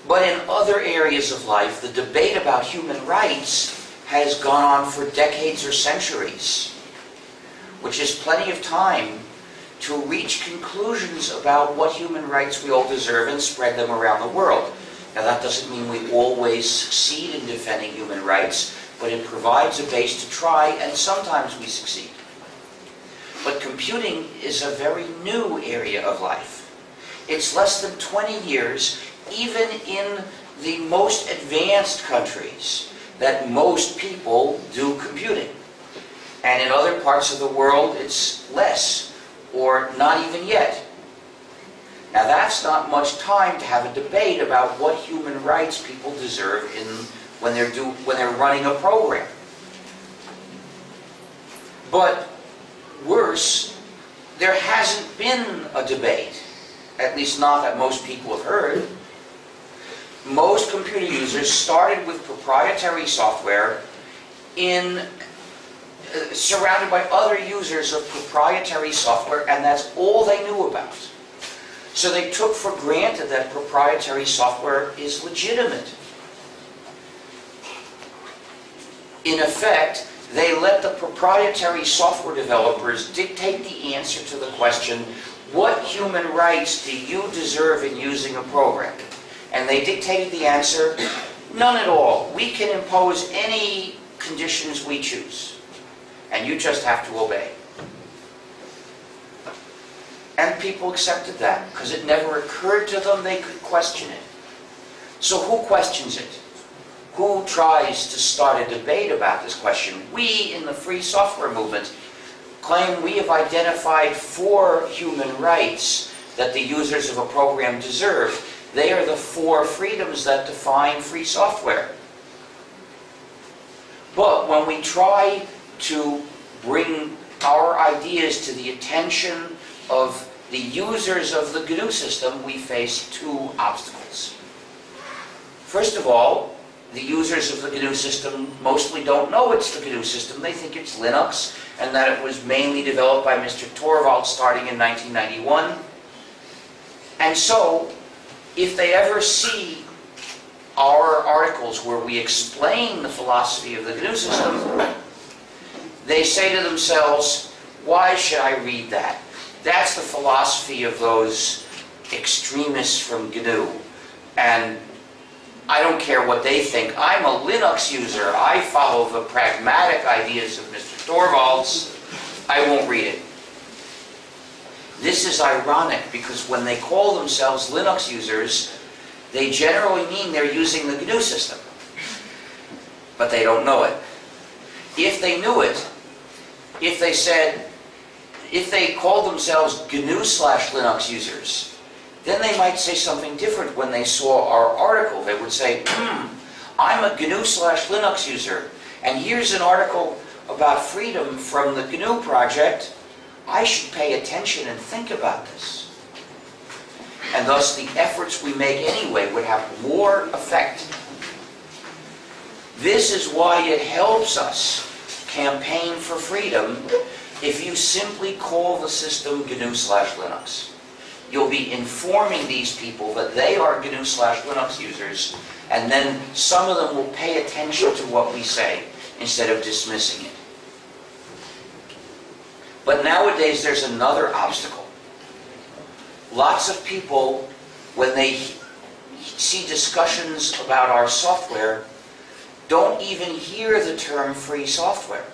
But in other areas of life, the debate about human rights has gone on for decades or centuries, which is plenty of time to reach conclusions about what human rights we all deserve and spread them around the world. Now, that doesn't mean we always succeed in defending human rights, but it provides a base to try, and sometimes we succeed. But computing is a very new area of life. It's less than 20 years, even in the most advanced countries, that most people do computing. And in other parts of the world, it's less, or not even yet. Now, that's not much time to have a debate about what human rights people deserve when they're running a program. But worse, there hasn't been a debate, at least not that most people have heard. Most computer users started with proprietary software surrounded by other users of proprietary software, and that's all they knew about. So they took for granted that proprietary software is legitimate. in effect, they let the proprietary software developers dictate the answer to the question, what human rights do you deserve in using a program? And they dictated the answer, none at all. We can impose any conditions we choose, and you just have to obey. And people accepted that, because it never occurred to them they could question it. So who questions it? Who tries to start a debate about this question? We, in the free software movement, claim we have identified 4 human rights that the users of a program deserve. They are the 4 freedoms that define free software. But when we try to bring our ideas to the attention of the users of the GNU system, we face 2 obstacles. First of all, the users of the GNU system mostly don't know it's the GNU system. They think it's Linux, and that it was mainly developed by Mr. Torvalds starting in 1991. And so, if they ever see our articles where we explain the philosophy of the GNU system, they say to themselves, why should I read that? That's the philosophy of those extremists from GNU. And I don't care what they think. I'm a Linux user. I follow the pragmatic ideas of Mr. Torvalds. I won't read it. This is ironic because when they call themselves Linux users, they generally mean they're using the GNU system. But they don't know it. If they knew it, if they called themselves GNU/Linux users, then they might say something different when they saw our article. They would say, I'm a GNU/Linux user, and here's an article about freedom from the GNU project. I should pay attention and think about this. And thus the efforts we make anyway would have more effect. This is why it helps us campaign for freedom if you simply call the system GNU/Linux. You'll be informing these people that they are GNU/Linux users, and then some of them will pay attention to what we say instead of dismissing it. But nowadays there's another obstacle. Lots of people, when they see discussions about our software, don't even hear the term free software.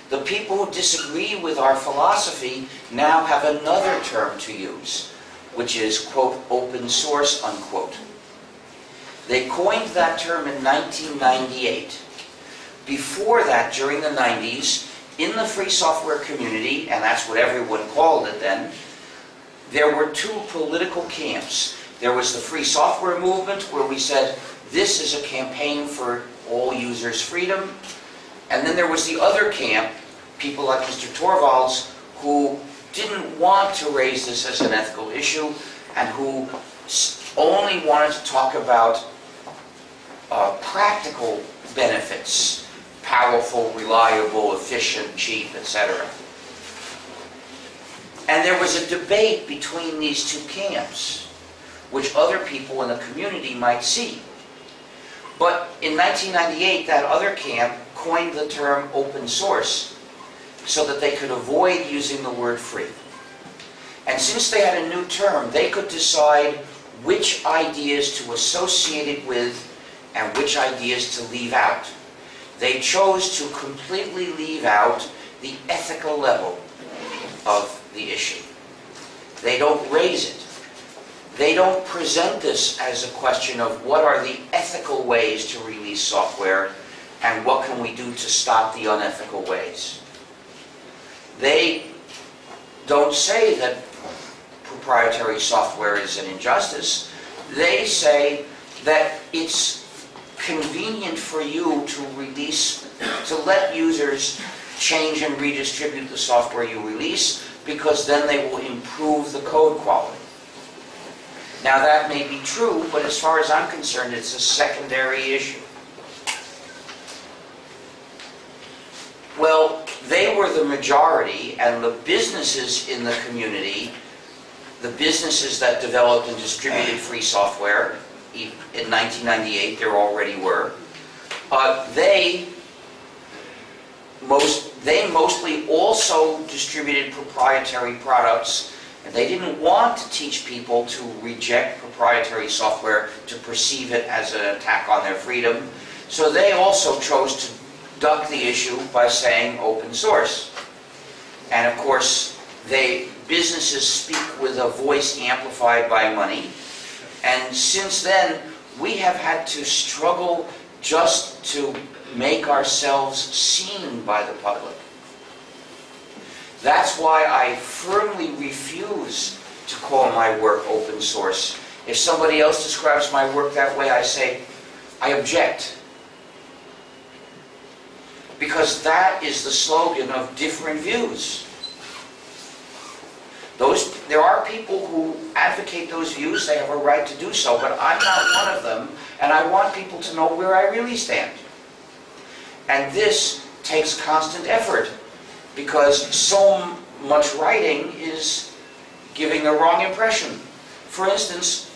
The people who disagree with our philosophy now have another term to use, which is, quote, open source, unquote. They coined that term in 1998. Before that, during the 90s, in the free software community, and that's what everyone called it then, there were 2 political camps. There was the free software movement, where we said, this is a campaign for all users' freedom. And then there was the other camp, people like Mr. Torvalds, who didn't want to raise this as an ethical issue, and who only wanted to talk about practical benefits, powerful, reliable, efficient, cheap, etc. And there was a debate between these 2 camps, which other people in the community might see. But in 1998, that other camp coined the term open source so that they could avoid using the word free. And since they had a new term, they could decide which ideas to associate it with and which ideas to leave out. They chose to completely leave out the ethical level of the issue. They don't raise it. They don't present this as a question of what are the ethical ways to release software and what can we do to stop the unethical ways. They don't say that proprietary software is an injustice. They say that it's convenient for you to let users change and redistribute the software you release, because then they will improve the code quality. Now that may be true, but as far as I'm concerned, it's a secondary issue. Well, they were the majority, and the businesses in the community, the businesses that developed and distributed free software, in 1998 there already were, they they mostly also distributed proprietary products, and they didn't want to teach people to reject proprietary software, to perceive it as an attack on their freedom. So they also chose to duck the issue by saying open source. And of course, businesses speak with a voice amplified by money. And since then, we have had to struggle just to make ourselves seen by the public. That's why I firmly refuse to call my work open source. If somebody else describes my work that way, I say, I object. Because that is the slogan of different views. There are people who advocate those views, they have a right to do so, but I'm not one of them, and I want people to know where I really stand. And this takes constant effort, because so much writing is giving a wrong impression. For instance,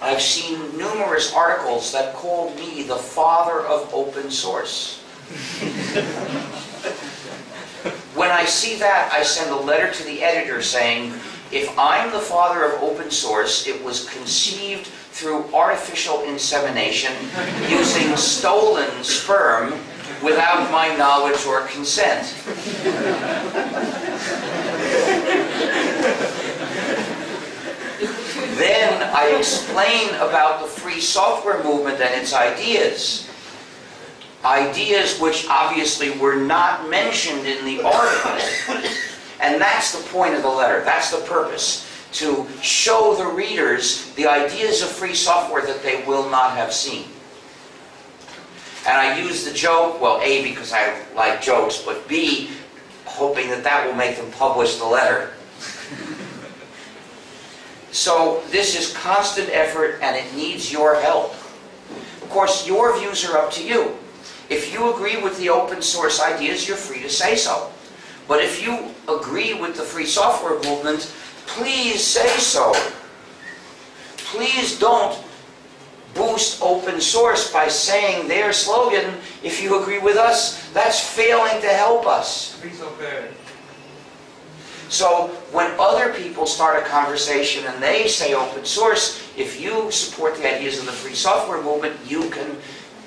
I've seen numerous articles that called me the father of open source. When I see that, I send a letter to the editor saying, if I'm the father of open source, it was conceived through artificial insemination using stolen sperm without my knowledge or consent. Then I explain about the free software movement and its ideas. Ideas which obviously were not mentioned in the article. And that's the point of the letter, that's the purpose, to show the readers the ideas of free software that they will not have seen. And I use the joke, well, A, because I like jokes, but B, hoping that that will make them publish the letter. So this is constant effort, and it needs your help. Of course, your views are up to you. If you agree with the open source ideas, you're free to say so. But if you agree with the free software movement, please say so. Please don't boost open source by saying their slogan, if you agree with us, that's failing to help us. So when other people start a conversation and they say open source, if you support the ideas of the free software movement, you can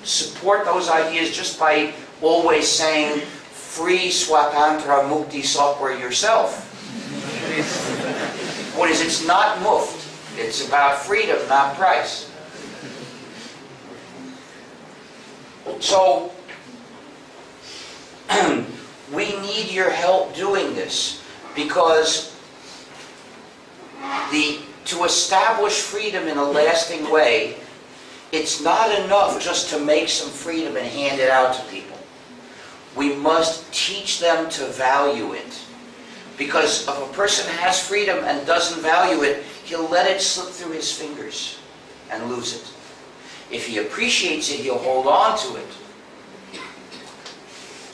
support those ideas just by always saying free swatantra mukti software yourself. What is, it's not muft. It's about freedom, not price. So we need your help doing this, because to establish freedom in a lasting way, it's not enough just to make some freedom and hand it out to people. We must teach them to value it. Because if a person has freedom and doesn't value it, he'll let it slip through his fingers and lose it. If he appreciates it, he'll hold on to it.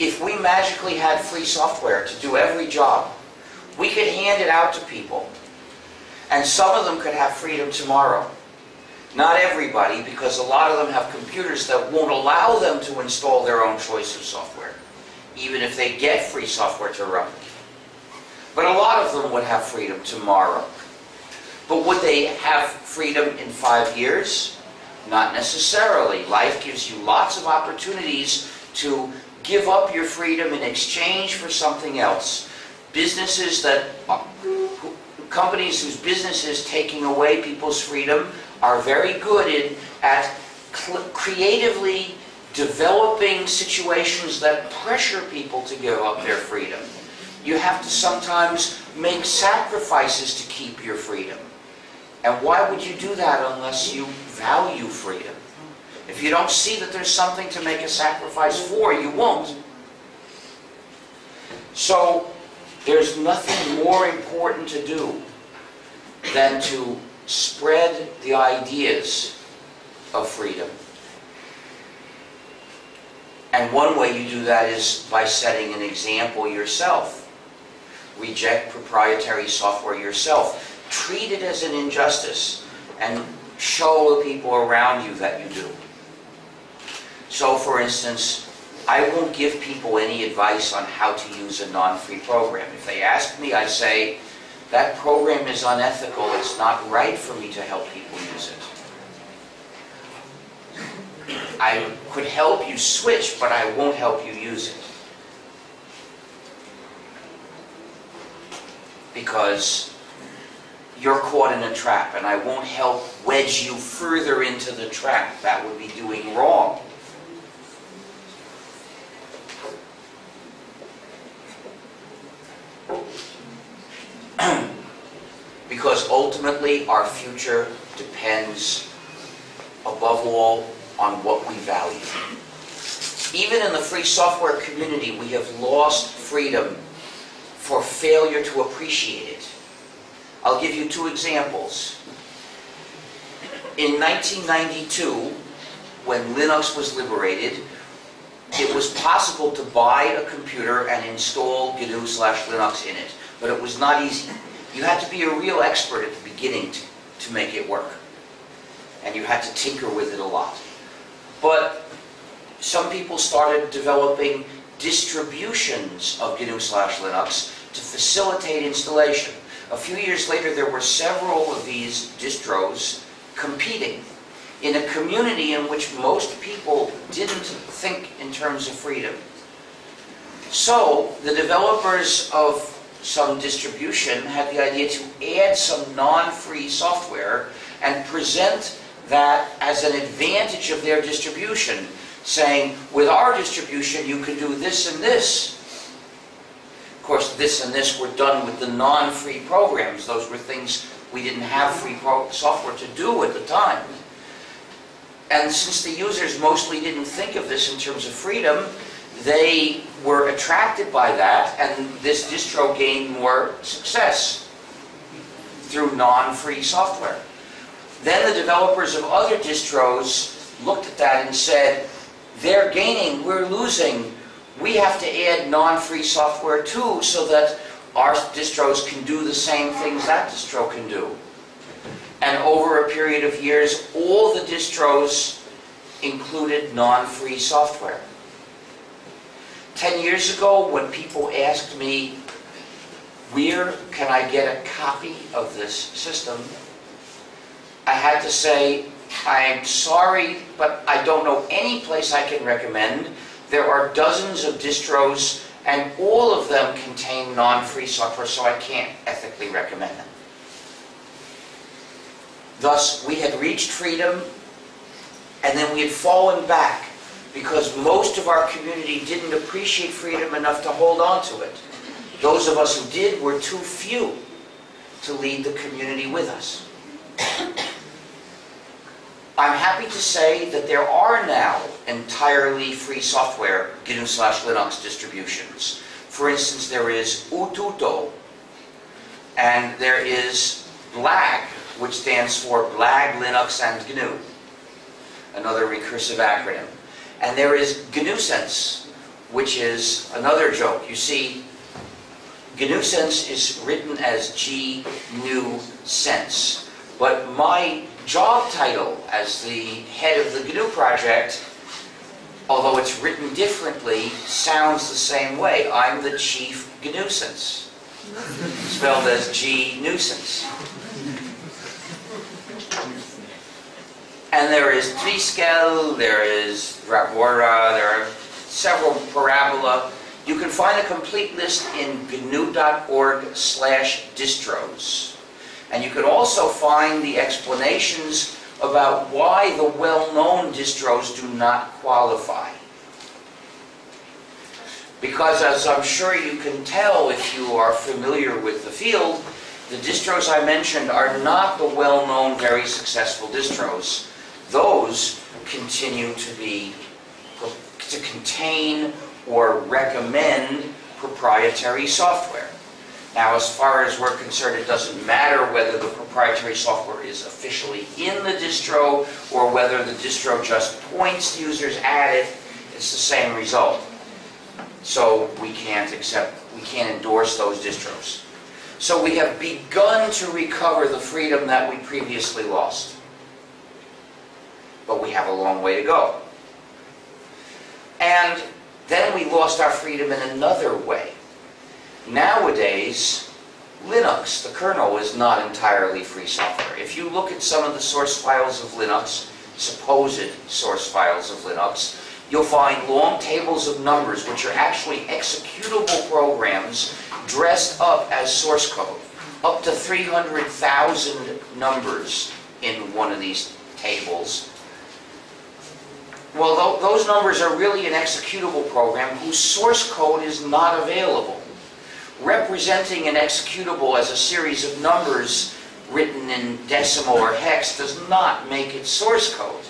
If we magically had free software to do every job, we could hand it out to people, and some of them could have freedom tomorrow. Not everybody, because a lot of them have computers that won't allow them to install their own choice of software, even if they get free software to run. But a lot of them would have freedom tomorrow. But would they have freedom in 5 years? Not necessarily. Life gives you lots of opportunities to give up your freedom in exchange for something else. Companies whose business is taking away people's freedom are very good at creatively developing situations that pressure people to give up their freedom. You have to sometimes make sacrifices to keep your freedom. And why would you do that unless you value freedom? If you don't see that there's something to make a sacrifice for, you won't. So there's nothing more important to do than to spread the ideas of freedom. And one way you do that is by setting an example yourself. Reject proprietary software yourself. Treat it as an injustice and show the people around you that you do. So, for instance, I won't give people any advice on how to use a non-free program. If they ask me, I say, that program is unethical, it's not right for me to help people use it. I could help you switch, but I won't help you use it. Because you're caught in a trap, and I won't help wedge you further into the trap. That would be doing wrong. Because ultimately our future depends above all on what we value. Even in the free software community, we have lost freedom for failure to appreciate it. I'll give you two examples. In 1992, when Linux was liberated, it was possible to buy a computer and install GNU/Linux in it, but it was not easy. You had to be a real expert at the beginning to make it work, and you had to tinker with it a lot. But some people started developing distributions of GNU/Linux to facilitate installation. A few years later, there were several of these distros competing in a community in which most people didn't think in terms of freedom. So the developers of some distribution had the idea to add some non-free software and present that as an advantage of their distribution, saying, with our distribution you can do this and this. Of course, this and this were done with the non-free programs. Those were things we didn't have free software to do at the time. And since the users mostly didn't think of this in terms of freedom, they were attracted by that, and this distro gained more success through non-free software. Then the developers of other distros looked at that and said, they're gaining, we're losing. We have to add non-free software too, so that our distros can do the same things that distro can do. And over a period of years, all the distros included non-free software. 10 years ago, when people asked me, where can I get a copy of this system, I had to say, I'm sorry, but I don't know any place I can recommend. There are dozens of distros, and all of them contain non-free software, so I can't ethically recommend them. Thus, we had reached freedom, and then we had fallen back, because most of our community didn't appreciate freedom enough to hold on to it. Those of us who did were too few to lead the community with us. I'm happy to say that there are now entirely free software GNU/Linux distributions. For instance, there is Ututo, and there is BLAG, which stands for BLAG, Linux, and GNU, another recursive acronym. And there is GNUsense, which is another joke. You see, GNUsense is written as GNUsense, but my job title as the head of the GNU project, although it's written differently, sounds the same way. I'm the chief GNUsense, spelled as GNUsense. And there is Triskel, there is Rabora, there are several Parabola. You can find a complete list in gnu.org/distros. And you can also find the explanations about why the well-known distros do not qualify. Because as I'm sure you can tell if you are familiar with the field, the distros I mentioned are not the well-known, very successful distros. Those continue to contain or recommend proprietary software. Now, as far as we're concerned, it doesn't matter whether the proprietary software is officially in the distro or whether the distro just points users at it. It's the same result. So we can't endorse those distros. So we have begun to recover the freedom that we previously lost. But we have a long way to go. And Then we lost our freedom in another way. Nowadays, Linux, the kernel, is not entirely free software. If you look at some of the source files of Linux, supposed source files of Linux, you'll find long tables of numbers which are actually executable programs dressed up as source code. Up to 300,000 numbers in one of these tables. Well, those numbers are really an executable program whose source code is not available. Representing an executable as a series of numbers written in decimal or hex does not make it source code.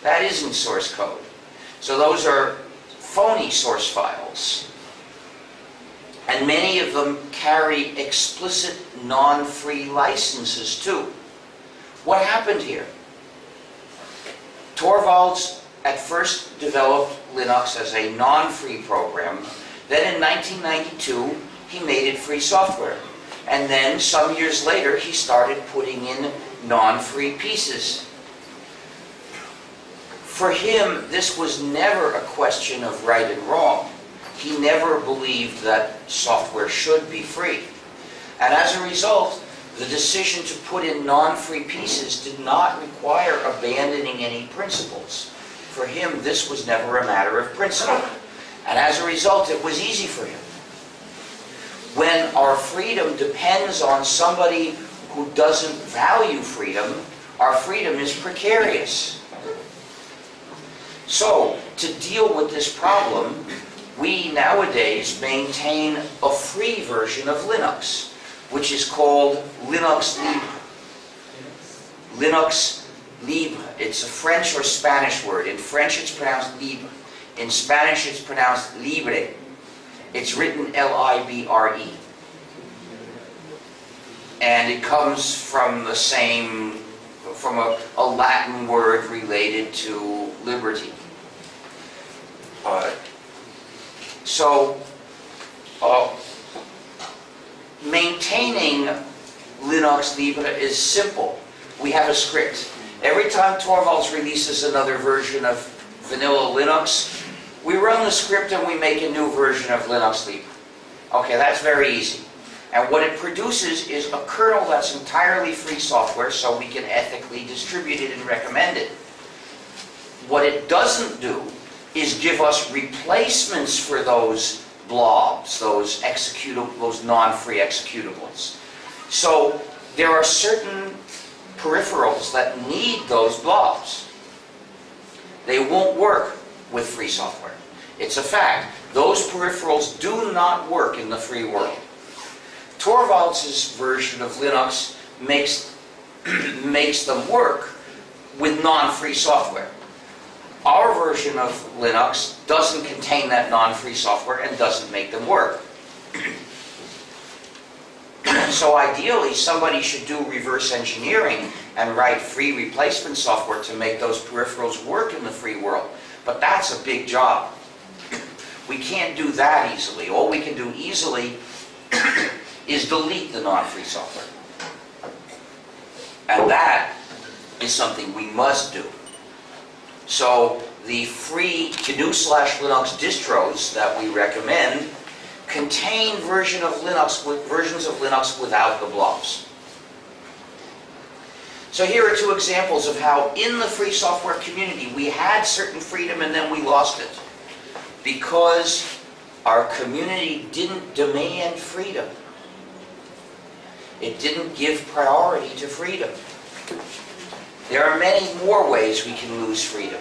That isn't source code. So those are phony source files. And many of them carry explicit non-free licenses too. What happened here? Torvalds at first developed Linux as a non-free program. Then in 1992, he made it free software. And then some years later, he started putting in non-free pieces. For him, this was never a question of right and wrong. He never believed that software should be free. And as a result, the decision to put in non-free pieces did not require abandoning any principles. For him, this was never a matter of principle. And as a result, it was easy for him. When our freedom depends on somebody who doesn't value freedom, our freedom is precarious. So, to deal with this problem, we nowadays maintain a free version of Linux, which is called Linux Libre. Linux Libre. It's a French or Spanish word. In French it's pronounced libre. In Spanish it's pronounced libre. It's written L-I-B-R-E. And it comes from the same, from a Latin word related to liberty. Maintaining Linux Libre is simple. We have a script. Every time Torvalds releases another version of vanilla Linux, we run the script and we make a new version of Linux Libre. Okay, that's very easy. And what it produces is a kernel that's entirely free software, so we can ethically distribute it and recommend it. What it doesn't do is give us replacements for those blobs, those non-free executables. So there are certain peripherals that need those blobs. They won't work with free software. It's a fact. Those peripherals do not work in the free world. Torvalds' version of Linux makes them work with non-free software. Our version of Linux doesn't contain that non-free software and doesn't make them work. So ideally, somebody should do reverse engineering and write free replacement software to make those peripherals work in the free world. But that's a big job. We can't do that easily. All we can do easily is delete the non-free software. And that is something we must do. So the free GNU/Linux distros that we recommend contain versions of Linux without the blobs. So here are two examples of how in the free software community we had certain freedom and then we lost it. Because our community didn't demand freedom. It didn't give priority to freedom. There are many more ways we can lose freedom.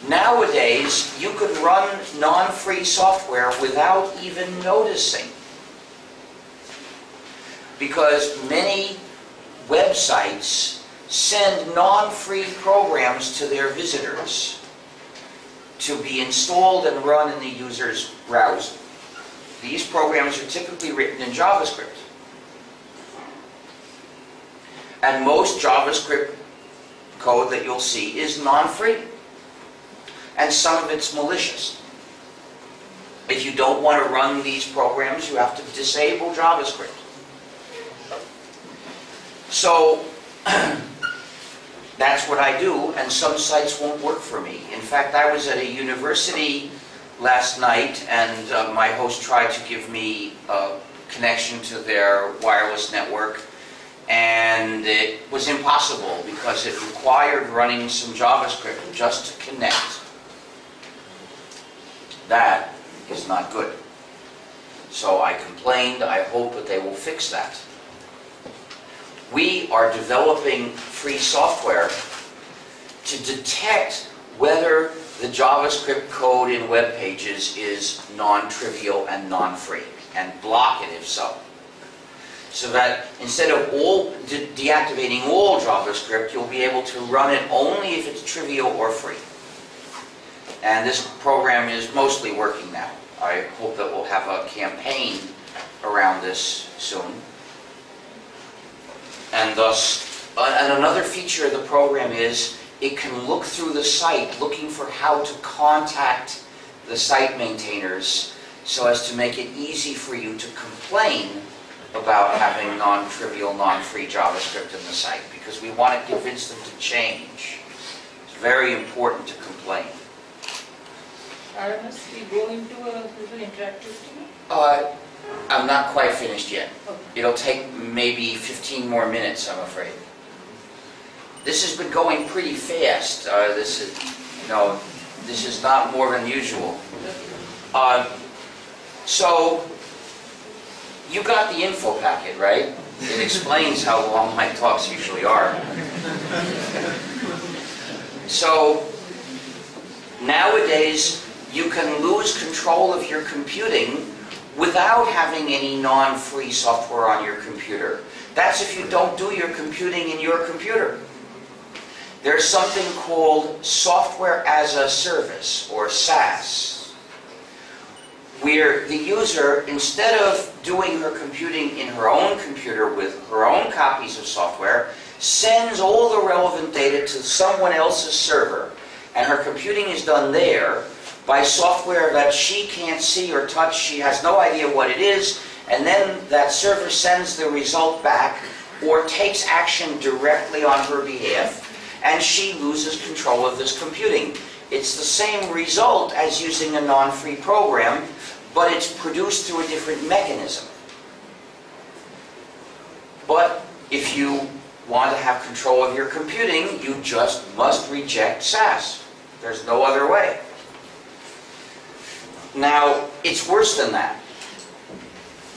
Nowadays, you could run non-free software without even noticing. Because many websites send non-free programs to their visitors to be installed and run in the user's browser. These programs are typically written in JavaScript. And most JavaScript code that you'll see is non-free. And some of it's malicious. If you don't want to run these programs, you have to disable JavaScript. So, that's what I do, and some sites won't work for me. In fact, I was at a university last night, and my host tried to give me a connection to their wireless network, and it was impossible because it required running some JavaScript just to connect. That is not good. So I complained. I hope that they will fix that. We are developing free software to detect whether the JavaScript code in web pages is non-trivial and non-free, and block it if so. So that instead of deactivating all JavaScript, you'll be able to run it only if it's trivial or free. And this program is mostly working now. I hope that we'll have a campaign around this soon. And thus, and another feature of the program is it can look through the site looking for how to contact the site maintainers so as to make it easy for you to complain about having non-trivial, non-free JavaScript in the site, because we want to convince them to change. It's very important to complain. RMS, we go into a little interactive thing? I'm not quite finished yet. Okay. It'll take maybe 15 more minutes, I'm afraid. This has been going pretty fast. This is not more than usual. So, you got the info packet, right? It explains how long my talks usually are. So, nowadays, you can lose control of your computing without having any non-free software on your computer. That's if you don't do your computing in your computer. There's something called Software as a Service, or SaaS, where the user, instead of doing her computing in her own computer with her own copies of software, sends all the relevant data to someone else's server, and her computing is done there by software that she can't see or touch. She has no idea what it is, and then that server sends the result back or takes action directly on her behalf, and she loses control of this computing. It's the same result as using a non-free program, but it's produced through a different mechanism. But if you want to have control of your computing, you just must reject SaaS. There's no other way. Now, it's worse than that.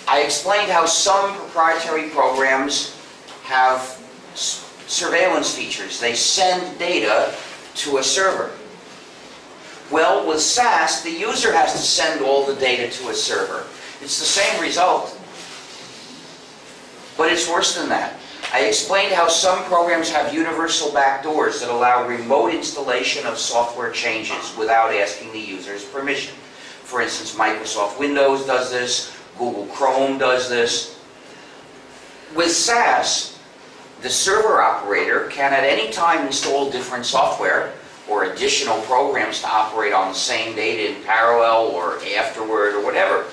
I explained how some proprietary programs have surveillance features. They send data to a server. Well, with SaaS, the user has to send all the data to a server. It's the same result, but it's worse than that. I explained how some programs have universal backdoors that allow remote installation of software changes without asking the user's permission. For instance, Microsoft Windows does this, Google Chrome does this. With SaaS, the server operator can at any time install different software or additional programs to operate on the same data in parallel or afterward or whatever.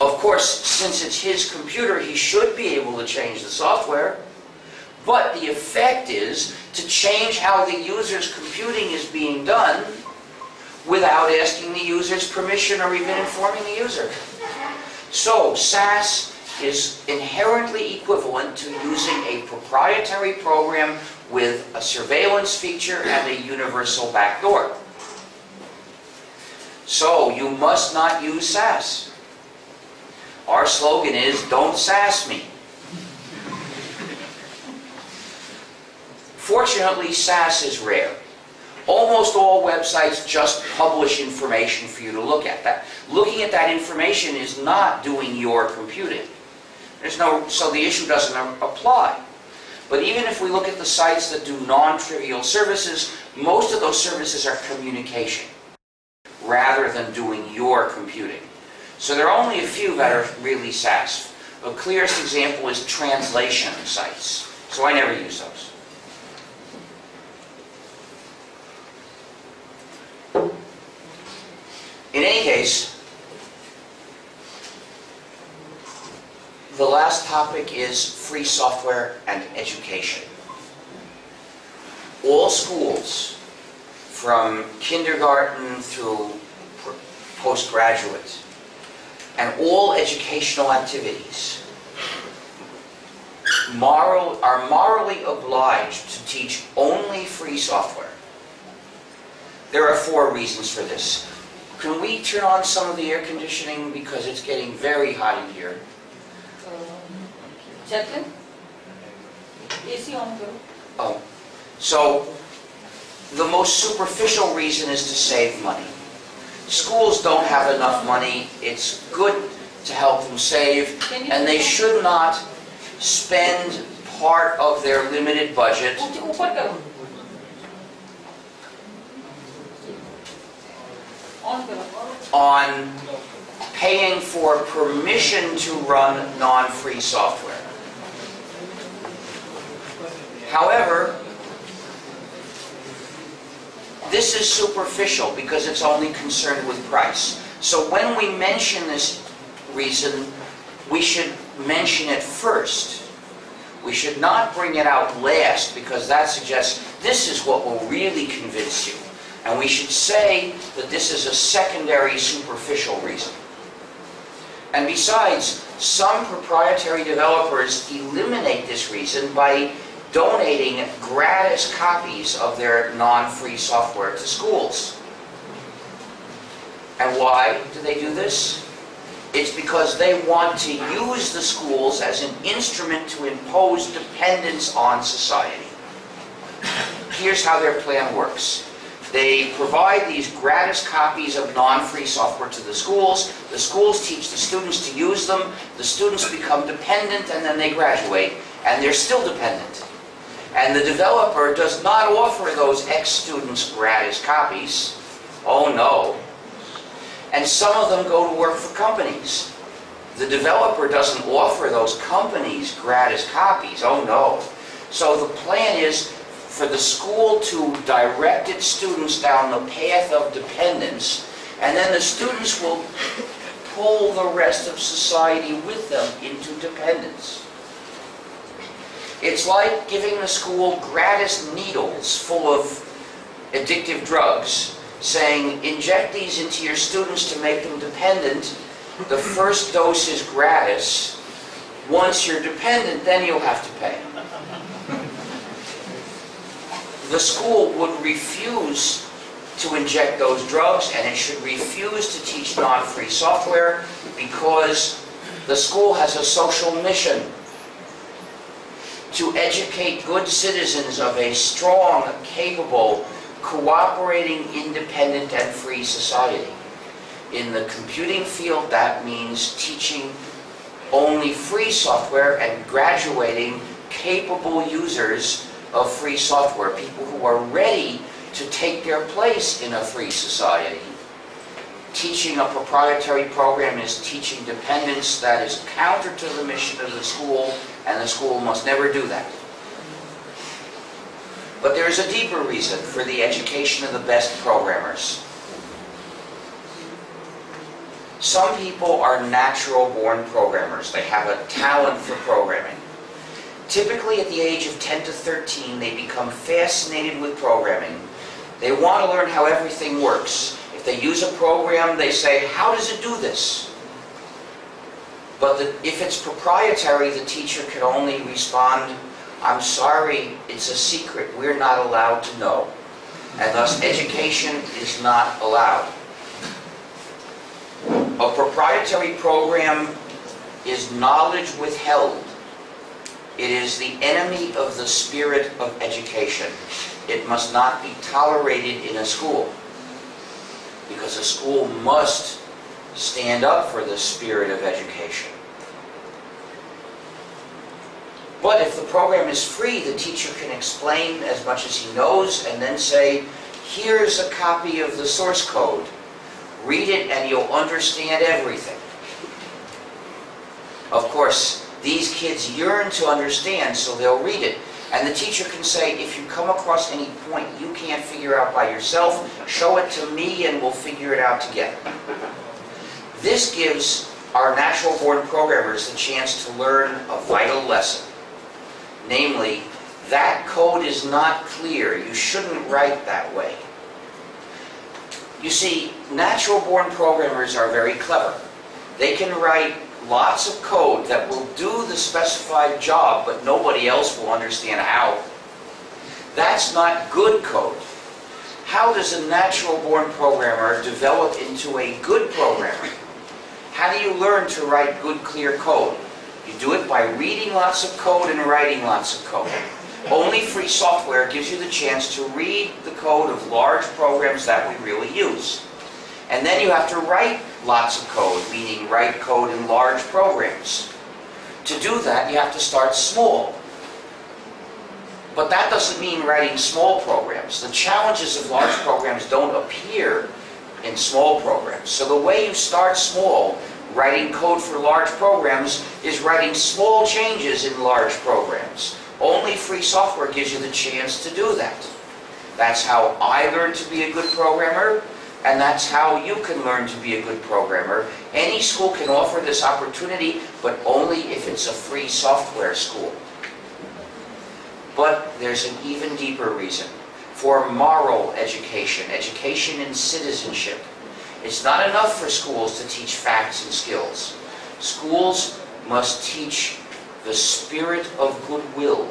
Of course, since it's his computer, he should be able to change the software, but the effect is to change how the user's computing is being done without asking the user's permission or even informing the user. So, SaaS is inherently equivalent to using a proprietary program with a surveillance feature and a universal backdoor. So, you must not use SaaS. Our slogan is, "Don't SaaS me." Fortunately, SaaS is rare. Almost all websites just publish information for you to look at. Looking at that information is not doing your computing. So the issue doesn't apply. But even if we look at the sites that do non-trivial services, most of those services are communication rather than doing your computing. So there are only a few that are really SaaS. The clearest example is translation sites. So I never use those. In any case, the last topic is free software and education. All schools, from kindergarten through postgraduate, and all educational activities are morally obliged to teach only free software. There are 4 reasons for this. Can we turn on some of the air conditioning because it's getting very hot in here? Jacqueline? AC on karo. Oh, so the most superficial reason is to save money. Schools don't have enough money. It's good to help them save, and they should not spend part of their limited budget ऊपर करो. On करो. on paying for permission to run non-free software. However, this is superficial because it's only concerned with price. So when we mention this reason, we should mention it first. We should not bring it out last because that suggests this is what will really convince you. And we should say that this is a secondary superficial reason. And besides, some proprietary developers eliminate this reason by donating gratis copies of their non-free software to schools. And why do they do this? It's because they want to use the schools as an instrument to impose dependence on society. Here's how their plan works. They provide these gratis copies of non-free software to the schools teach the students to use them, the students become dependent, and then they graduate, and they're still dependent. And the developer does not offer those ex-students gratis copies. Oh no. And some of them go to work for companies. The developer doesn't offer those companies gratis copies. Oh no. So the plan is for the school to direct its students down the path of dependence, and then the students will pull the rest of society with them into dependence. It's like giving the school gratis needles full of addictive drugs, saying, inject these into your students to make them dependent. The first dose is gratis. Once you're dependent, then you'll have to pay. The school would refuse to inject those drugs, and it should refuse to teach non-free software because the school has a social mission to educate good citizens of a strong, capable, cooperating, independent, and free society. In the computing field, that means teaching only free software and graduating capable users of free software, people who are ready to take their place in a free society. Teaching a proprietary program is teaching dependence. That is counter to the mission of the school, and the school must never do that. But there is a deeper reason for the education of the best programmers. Some people are natural-born programmers. They have a talent for programming. Typically at the age of 10 to 13, they become fascinated with programming. They want to learn how everything works. If they use a program, they say, how does it do this? But if it's proprietary, the teacher can only respond, I'm sorry, it's a secret. We're not allowed to know. And thus, education is not allowed. A proprietary program is knowledge withheld. It is the enemy of the spirit of education. It must not be tolerated in a school, because a school must stand up for the spirit of education. But if the program is free, the teacher can explain as much as he knows and then say, here's a copy of the source code. Read it and you'll understand everything. Of course, these kids yearn to understand, so they'll read it. And the teacher can say, if you come across any point you can't figure out by yourself, show it to me and we'll figure it out together. This gives our natural-born programmers the chance to learn a vital lesson. Namely, that code is not clear. You shouldn't write that way. You see, natural-born programmers are very clever. They can write lots of code that will do the specified job, but nobody else will understand how. That's not good code. How does a natural-born programmer develop into a good programmer? How do you learn to write good, clear code? You do it by reading lots of code and writing lots of code. Only free software gives you the chance to read the code of large programs that we really use. And then you have to write lots of code, meaning write code in large programs. To do that, you have to start small. But that doesn't mean writing small programs. The challenges of large programs don't appear in small programs. So the way you start small, writing code for large programs, is writing small changes in large programs. Only free software gives you the chance to do that. That's how I learned to be a good programmer, and that's how you can learn to be a good programmer. Any school can offer this opportunity, but only if it's a free software school. But there's an even deeper reason. For moral education, education in citizenship. It's not enough for schools to teach facts and skills. Schools must teach the spirit of goodwill,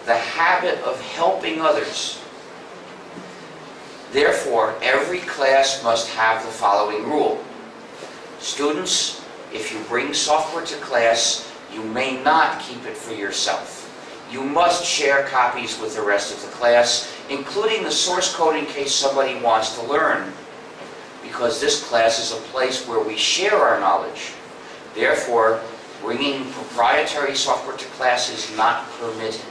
the habit of helping others. Therefore, every class must have the following rule. Students, if you bring software to class, you may not keep it for yourself. You must share copies with the rest of the class, including the source code in case somebody wants to learn, because this class is a place where we share our knowledge. Therefore, bringing proprietary software to class is not permitted.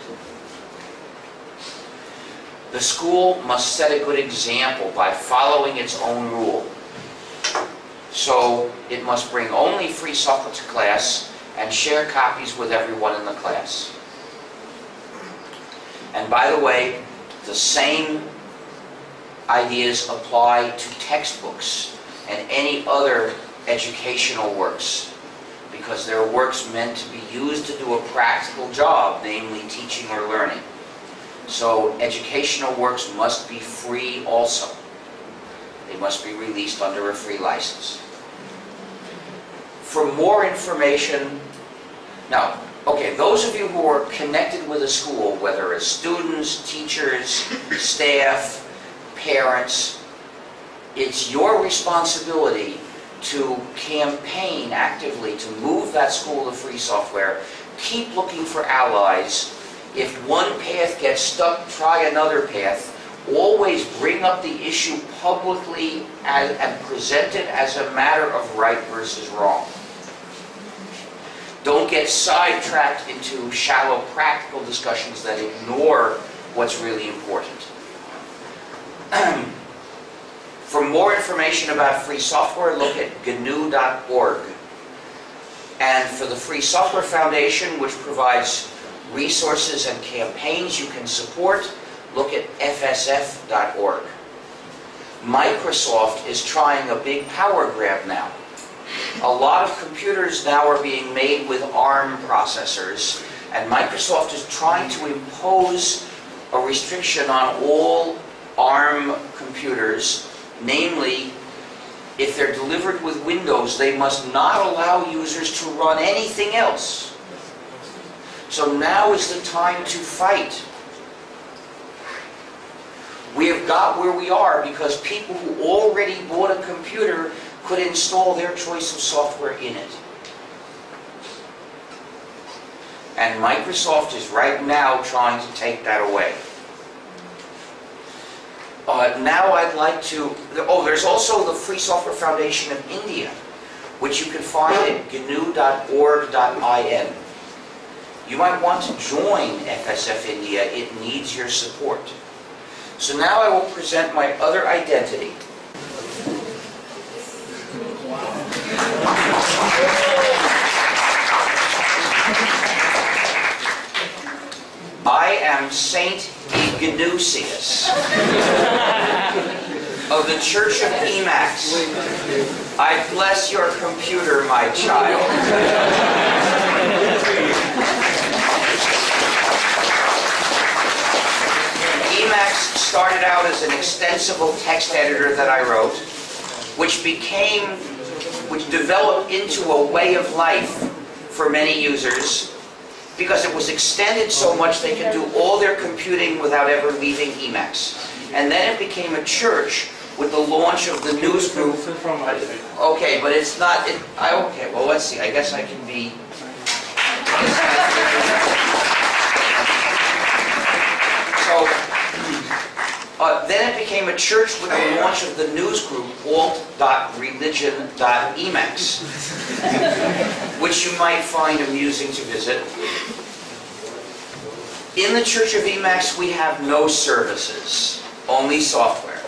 The school must set a good example by following its own rule. So it must bring only free software to class and share copies with everyone in the class. And by the way, the same ideas apply to textbooks and any other educational works, because they're works meant to be used to do a practical job, namely teaching or learning. So educational works must be free also. They must be released under a free license. For more information, now, okay, those of you who are connected with a school, whether as students, teachers, staff, parents, it's your responsibility to campaign actively to move that school to free software. Keep looking for allies. If one path gets stuck, try another path. Always bring up the issue publicly and present it as a matter of right versus wrong. Don't get sidetracked into shallow practical discussions that ignore what's really important. For more information about free software, look at GNU.org. And for the Free Software Foundation, which provides resources and campaigns you can support, look at FSF.org. Microsoft is trying a big power grab now. A lot of computers now are being made with ARM processors, and Microsoft is trying to impose a restriction on all ARM computers, namely, if they're delivered with Windows, they must not allow users to run anything else. So now is the time to fight. We have got where we are because people who already bought a computer could install their choice of software in it. And Microsoft is right now trying to take that away. Now I'd like to... there's also the Free Software Foundation of India, which you can find at gnu.org.in. You might want to join FSF India. It needs your support. So now I will present my other identity. I am Saint Ignatius of the Church of Emacs. I bless your computer, my child. Emacs started out as an extensible text editor that I wrote. which developed into a way of life for many users because it was extended so much they could do all their computing without ever leaving Emacs. And then it became a church with the launch of the news group. Okay, but it's not, okay, well, let's see, I guess I can be... So, then it became a church with the launch of the news group alt.religion.emacs, which you might find amusing to visit. In the Church of Emacs, we have no services, only software.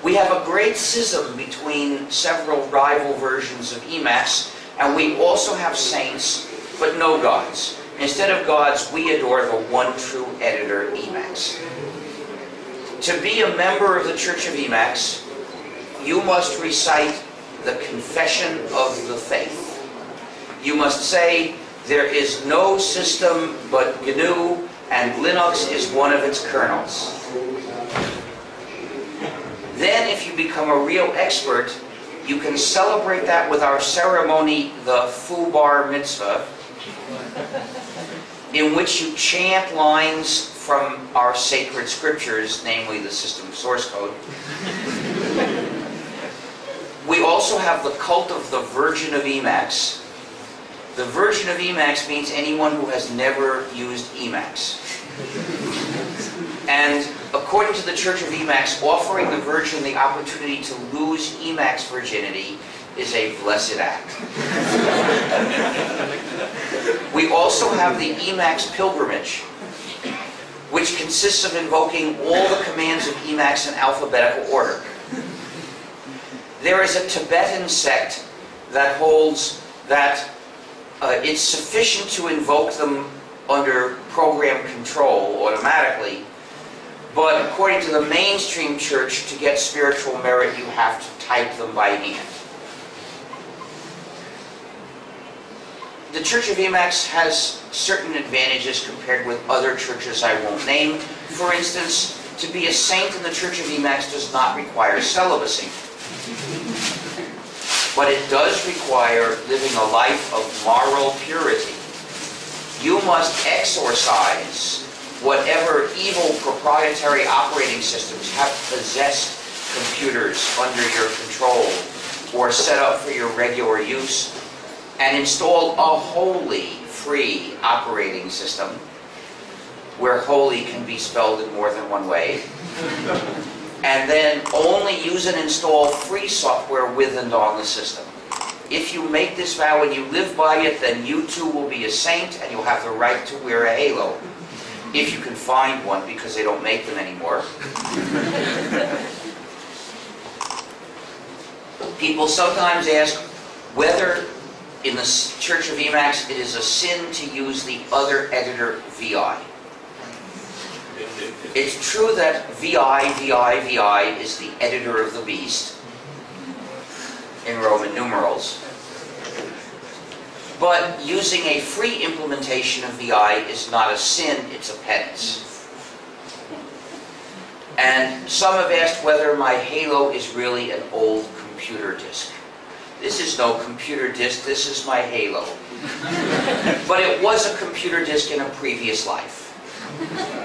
We have a great schism between several rival versions of Emacs, and we also have saints, but no gods. Instead of gods, we adore the one true editor, Emacs. To be a member of the Church of Emacs, you must recite the Confession of the Faith. You must say, there is no system but GNU, and Linux is one of its kernels. Then, if you become a real expert, you can celebrate that with our ceremony, the Fu Bar Mitzvah, in which you chant lines from our sacred scriptures, namely the system source code. We also have the cult of the Virgin of Emacs. The Virgin of Emacs means anyone who has never used Emacs. And according to the Church of Emacs, offering the Virgin the opportunity to lose Emacs virginity is a blessed act. We also have the Emacs pilgrimage, which consists of invoking all the commands of Emacs in alphabetical order. There is a Tibetan sect that holds that it's sufficient to invoke them under program control automatically, but according to the mainstream church, to get spiritual merit, you have to type them by hand. The Church of Emacs has certain advantages compared with other churches I won't name. For instance, to be a saint in the Church of Emacs does not require celibacy. But it does require living a life of moral purity. You must exorcise whatever evil proprietary operating systems have possessed computers under your control or set up for your regular use, and install a wholly free operating system, where holy can be spelled in more than one way, and then only use and install free software with and on the system. If you make this vow and you live by it, then you too will be a saint and you'll have the right to wear a halo. If you can find one, because they don't make them anymore. People sometimes ask whether in the Church of Emacs it is a sin to use the other editor, VI. It's true that VI is the editor of the beast in Roman numerals. But using a free implementation of VI is not a sin, it's a penance. And some have asked whether my Halo is really an old computer disk. This is no computer disk, this is my Halo. But it was a computer disk in a previous life.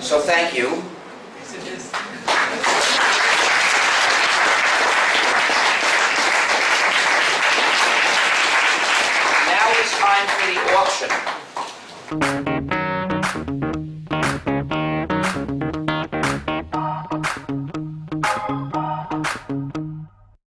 So thank you. Yes, it is. Now it's time for the auction.